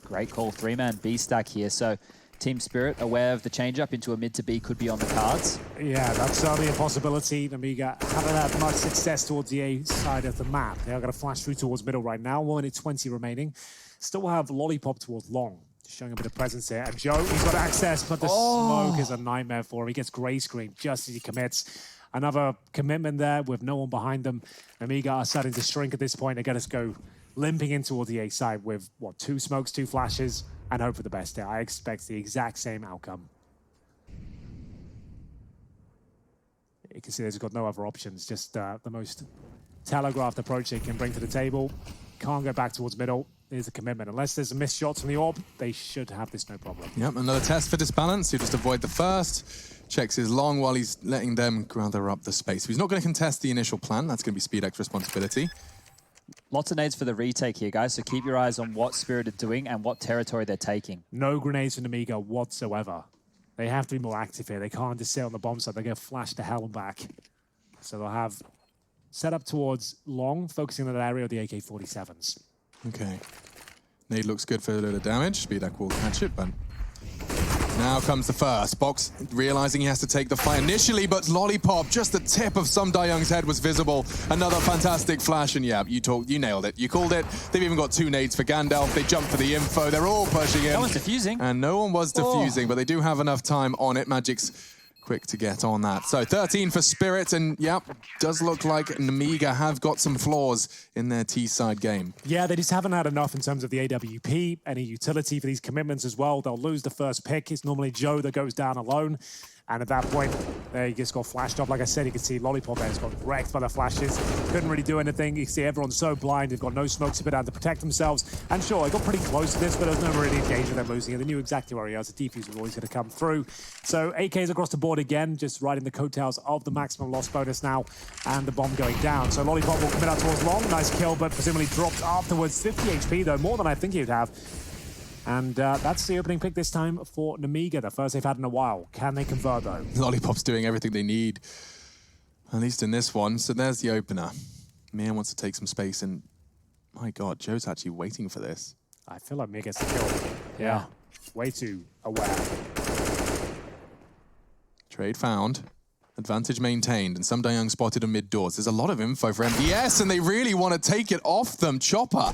Great call, 3-man B stack here. So Team Spirit, aware of the change-up into a mid to B, could be on the cards. Yeah, that's certainly a possibility. Nemiga haven't had much success towards the A side of the map. They are going to flash through towards middle right now. 1 minute 20 remaining. Still have Lollipop towards long. Showing a bit of presence here. And Joe, he's got access, but the smoke is a nightmare for him. He gets gray screen just as he commits. Another commitment there with no one behind them. Nemiga are starting to shrink at this point. They're going to go limping in towards the A side with, what, 2 smokes, 2 flashes, and hope for the best there. I expect the exact same outcome. You can see they've got no other options, just the most telegraphed approach they can bring to the table. Can't go back towards middle. There's a commitment. Unless there's a missed shots from the AWP, they should have this no problem. Yep, another test for Disbalance. He'll just avoid the first. Checks his long while he's letting them gather up the space. He's not going to contest the initial plan. That's going to be SpeedX's responsibility. Lots of nades for the retake here, guys, so keep your eyes on what Spirit are doing and what territory they're taking. No grenades from Nemiga whatsoever. They have to be more active here. They can't just sit on the bomb side. They're going to flash to hell and back. So they'll have set up towards long, focusing on that area of the AK-47s. Okay. Nade looks good for a little damage. SpeedX will catch it, but now comes the first. Box realizing he has to take the fight initially, but Lollipop, just the tip of Sum Dayoung's head was visible. Another fantastic flash, and yeah, you nailed it. You called it. They've even got 2 nades for Gandalf. They jump for the info. They're all pushing in. No one's defusing. And no one was defusing, but they do have enough time on it. Magic's quick to get on that. So 13 for Spirit, and yep, does look like Nemiga have got some flaws in their T-side game. Yeah, they just haven't had enough in terms of the AWP, any utility for these commitments as well. They'll lose the first pick. It's normally Joe that goes down alone. And at that point, they just got flashed off. Like I said, you can see Lollipop there has got wrecked by the flashes. Couldn't really do anything. You can see everyone's so blind. They've got no smokes to put out to protect themselves. And sure, they got pretty close to this, but there was no really danger of them losing it. They knew exactly where he was. The defuse was always going to come through. So AKs across the board again, just riding the coattails of the maximum loss bonus now, and the bomb going down. So Lollipop will commit out towards long. Nice kill, but presumably dropped afterwards. 50 HP, though, more than I think he'd have. And that's the opening pick this time for Nemiga, the first they've had in a while. Can they convert, though? Lollipop's doing everything they need, at least in this one. So there's the opener. Mir wants to take some space, and my God, Joe's actually waiting for this. I feel like Mir gets the kill. Yeah. Way too aware. Trade found. Advantage maintained, and some Young spotted a mid-doors. There's a lot of info for MDS, and they really want to take it off them. Chopper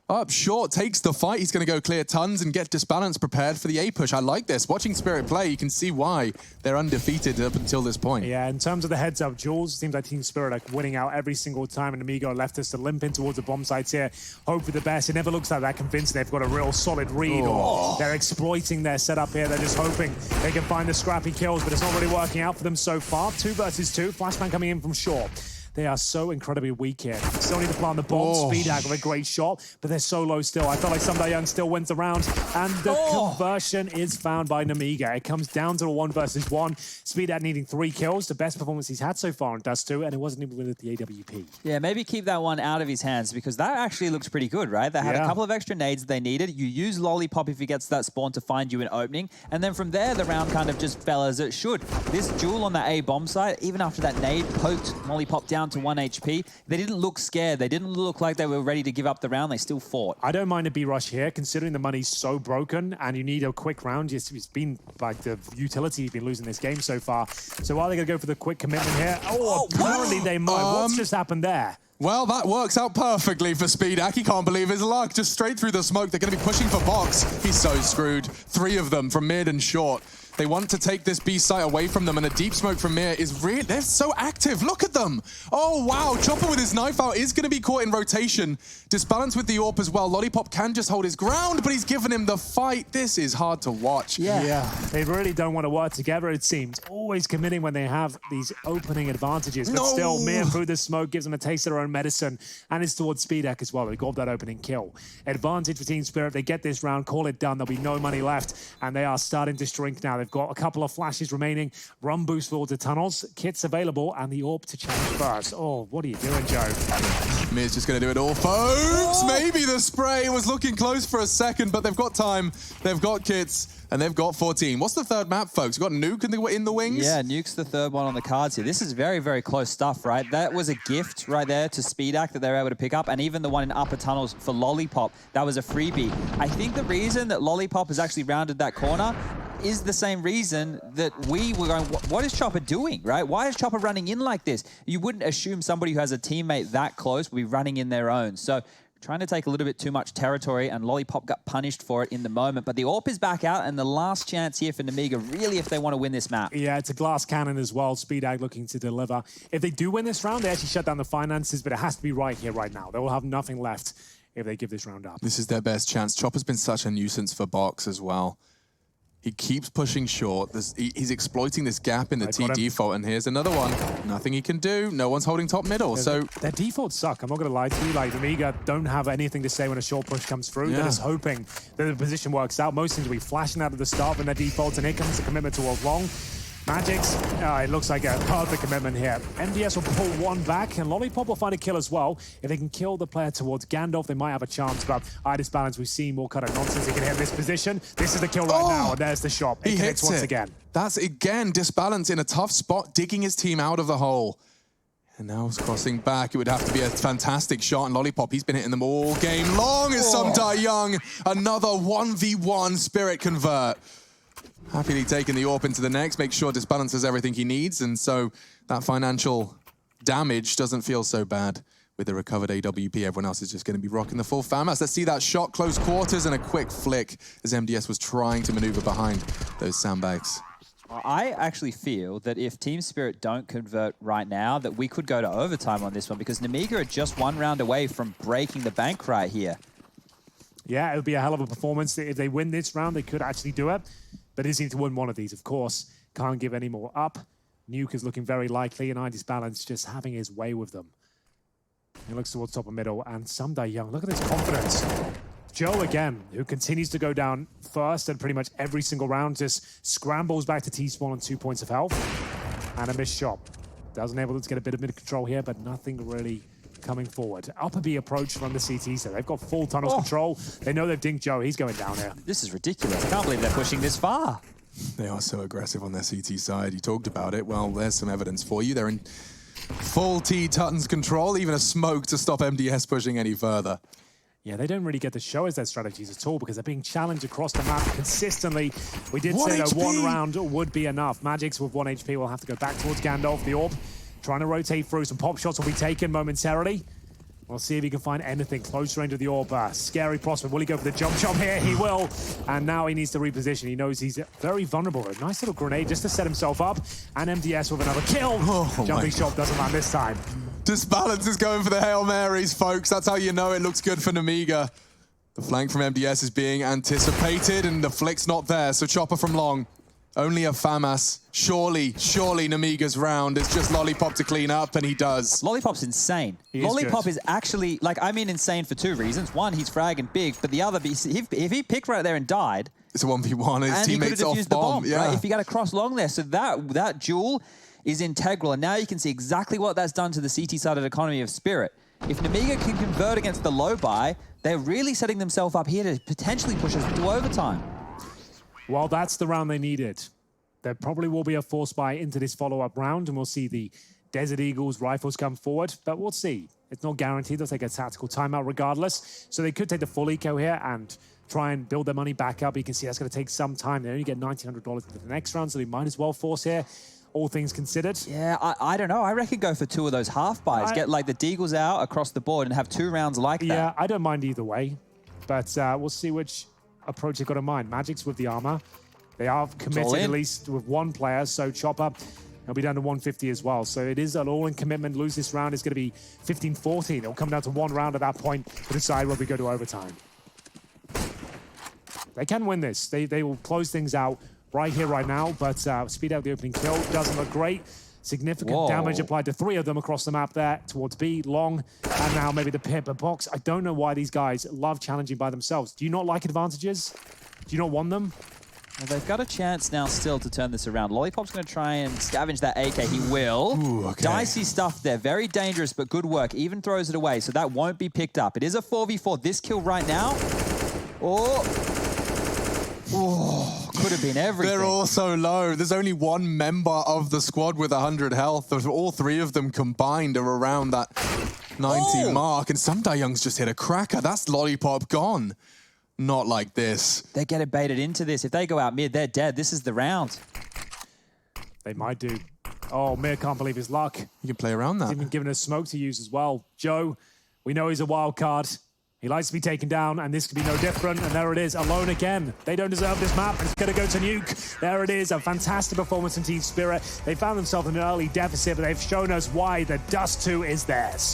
up short, takes the fight. He's going to go clear tons and get Disbalance prepared for the A push. I like this. Watching Spirit play, you can see why they're undefeated up until this point. Yeah, in terms of the heads up, Jules, seems like Team Spirit are winning out every single time, and Nemiga left us to limp in towards the bomb sites here. Hope for the best. It never looks like that convincing they've got a real solid read, or they're exploiting their setup here. They're just hoping they can find the scrappy kills, but it's not really working out for them so far. 2 versus 2. Flashbang coming in from short. They are so incredibly weak here. Still need to plant the bomb. Speedak with a great shot, but they're so low still. I felt like Some Young still wins the round, and the conversion is found by Nemiga. It comes down to a 1 versus 1. Speedak needing 3 kills, the best performance he's had so far in Dust 2, and it wasn't even with the AWP. Yeah, maybe keep that one out of his hands, because that actually looks pretty good, right? They had a couple of extra nades that they needed. You use Lollipop if he gets that spawn to find you an opening, and then from there, the round kind of just fell as it should. This duel on that A bomb site, even after that nade poked Lollipop down to 1 HP, they didn't look scared. They didn't look like they were ready to give up the round. They still fought. I don't mind a B rush here, considering the money's so broken and you need a quick round. It's been like the utility you've been losing this game so far. So are they going to go for the quick commitment here? Apparently they might. What's just happened there? Well, that works out perfectly for Speedak. He can't believe his luck. Just straight through the smoke. They're going to be pushing for box. He's so screwed. 3 of them from mid and short. They want to take this B site away from them, and a deep smoke from Mir is really... They're so active. Look at them. Oh, wow. Chopper with his knife out is going to be caught in rotation. Disbalance with the AWP as well. Lollipop can just hold his ground, but he's given him the fight. This is hard to watch. Yeah. They really don't want to work together, it seems. Always committing when they have these opening advantages. But still, Mir through the smoke gives them a taste of their own medicine, and it's towards Speedak as well. They got that opening kill. Advantage for Team Spirit. They get this round, call it done. There'll be no money left, and they are starting to shrink now. They've got a couple of flashes remaining. Run boost for the tunnels. Kits available, and the AWP to change first. Oh, what are you doing, Joe? Mir's just going to do it all, folks. Maybe the spray was looking close for a second, but they've got time. They've got kits, and they've got 14. What's the third map, folks? We've got Nuke in the wings? Yeah, Nuke's the third one on the cards here. This is very, very close stuff, right? That was a gift right there to Speedak that they were able to pick up, and even the one in upper tunnels for Lollipop, that was a freebie. I think the reason that Lollipop has actually rounded that corner is the same reason that we were going, what is Chopper doing, right? Why is Chopper running in like this? You wouldn't assume somebody who has a teammate that close would be running in their own. So trying to take a little bit too much territory, and Lollipop got punished for it in the moment. But the AWP is back out, and the last chance here for Nemiga, really, if they want to win this map. Yeah, it's a glass cannon as well. Speedak looking to deliver. If they do win this round, they actually shut down the finances, but it has to be right here, right now. They will have nothing left if they give this round up. This is their best chance. Chopper's been such a nuisance for box as well. He keeps pushing short. He's exploiting this gap in the T default, and here's another one. Nothing he can do. No one's holding top middle, so... Their defaults suck, I'm not going to lie to you. Like, Nemiga don't have anything to say when a short push comes through. They're just hoping that the position works out. Most things will be flashing out at the start when their defaults, and here comes the commitment towards long. Magic's, it looks like a perfect commitment here. MDS will pull one back, and Lollipop will find a kill as well. If they can kill the player towards Gandalf, they might have a chance, but Disbalance, we've seen more kind of nonsense. He can hit this position. This is the kill right now, and there's the shot. He connects once again. That's, again, Disbalance in a tough spot, digging his team out of the hole. And now he's crossing back. It would have to be a fantastic shot, and Lollipop, he's been hitting them all game long as Some Young. Another 1v1 Spirit convert. Happily taking the AWP into the next, make sure Disbalance has everything he needs, and so that financial damage doesn't feel so bad with the recovered AWP. Everyone else is just going to be rocking the full FAMAS. Let's see that shot, close quarters, and a quick flick as MDS was trying to maneuver behind those sandbags. I actually feel that if Team Spirit don't convert right now, that we could go to overtime on this one, because Nemiga are just 1 round away from breaking the bank right here. Yeah, it would be a hell of a performance. If they win this round, they could actually do it. But they need to win one of these, of course. Can't give any more up. Nuke is looking very likely, and Disbalance just having his way with them. He looks towards top of middle, and Some Young, look at his confidence. Joe again, who continues to go down first and pretty much every single round, just scrambles back to T-spawn on 2 points of health. And a missed shot. Doesn't able to get a bit of mid-control here, but nothing really coming forward. Upper B approach from the CT, so they've got full tunnels control. They know they've dinked Joe. He's going down here. This is ridiculous. I can't believe they're pushing this far. They are so aggressive on their CT side. You talked about it. Well, there's some evidence for you. They're in full T Tutton's control, even a smoke to stop MDS pushing any further. Yeah, they don't really get to show us their strategies at all because they're being challenged across the map consistently. We did say that 1 round would be enough. Magic's with 1 HP will have to go back towards Gandalf. The Orb trying to rotate through. Some pop shots will be taken momentarily. We'll see if he can find anything close range of the Orb. Scary prospect. Will he go for the jump shot here? He will. And now he needs to reposition. He knows he's very vulnerable. A nice little grenade just to set himself up. And MDS with another kill. Jumping shot doesn't land this time. Disbalance is going for the Hail Marys, folks. That's how you know it looks good for Nemiga. The flank from MDS is being anticipated, and the flick's not there, so Chopper from long. Only a FAMAS. Surely Nemiga's round. It's just Lollipop to clean up, and he does. Lollipop's insane. Lollipop is actually, like, I mean insane for 2 reasons. One, he's fragging big, but the other, if he picked right there and died... It's a 1v1, and his teammates off used the bomb, yeah. Right? If he got a cross long there, so that duel is integral, and now you can see exactly what that's done to the CT-sided economy of Spirit. If Nemiga can convert against the low buy, they're really setting themselves up here to potentially push us into overtime. Well, that's the round they needed. There probably will be a force buy into this follow-up round, and we'll see the Desert Eagles rifles come forward, but we'll see. It's not guaranteed they'll take a tactical timeout regardless, so they could take the full eco here and try and build their money back up. You can see that's going to take some time. They only get $1,900 into the next round, so they might as well force here, all things considered. Yeah, I don't know. I reckon go for 2 of those half buys. Get like the Deagles out across the board and have 2 rounds like that. Yeah, I don't mind either way, but we'll see which approach they've got in mind. Magic's with the armor. They are committed at least with 1 player, so Chopper, he'll be down to 150 as well. So it is an all-in commitment. Lose this round is going to be 15-14. It'll come down to 1 round at that point to decide whether we go to overtime. They can win this. They will close things out right here, right now, but speed out the opening kill. Doesn't look great. Significant damage applied to 3 of them across the map there, towards B, long, and now maybe the pit. But Box, I don't know why these guys love challenging by themselves. Do you not like advantages? Do you not want them? Well, they've got a chance now still to turn this around. Lollipop's going to try and scavenge that AK. He will. Ooh, okay. Dicey stuff there. Very dangerous, but good work. Even throws it away, so that won't be picked up. It is a 4v4. This kill right now. Could have been everything. They're all so low. There's only 1 member of the squad with 100 health. All 3 of them combined are around that 90 mark. And some Young's just hit a cracker. That's Lollipop gone. Not like this. They're getting baited into this. If they go out mid, they're dead. This is the round. They might do. Oh, Mir can't believe his luck. You can play around that. He's even given us smoke to use as well. Joe, we know he's a wild card. He likes to be taken down, and this could be no different. And there it is, alone again. They don't deserve this map. It's going to go to Nuke. There it is, a fantastic performance from Team Spirit. They found themselves in an early deficit, but they've shown us why the Dust 2 is theirs.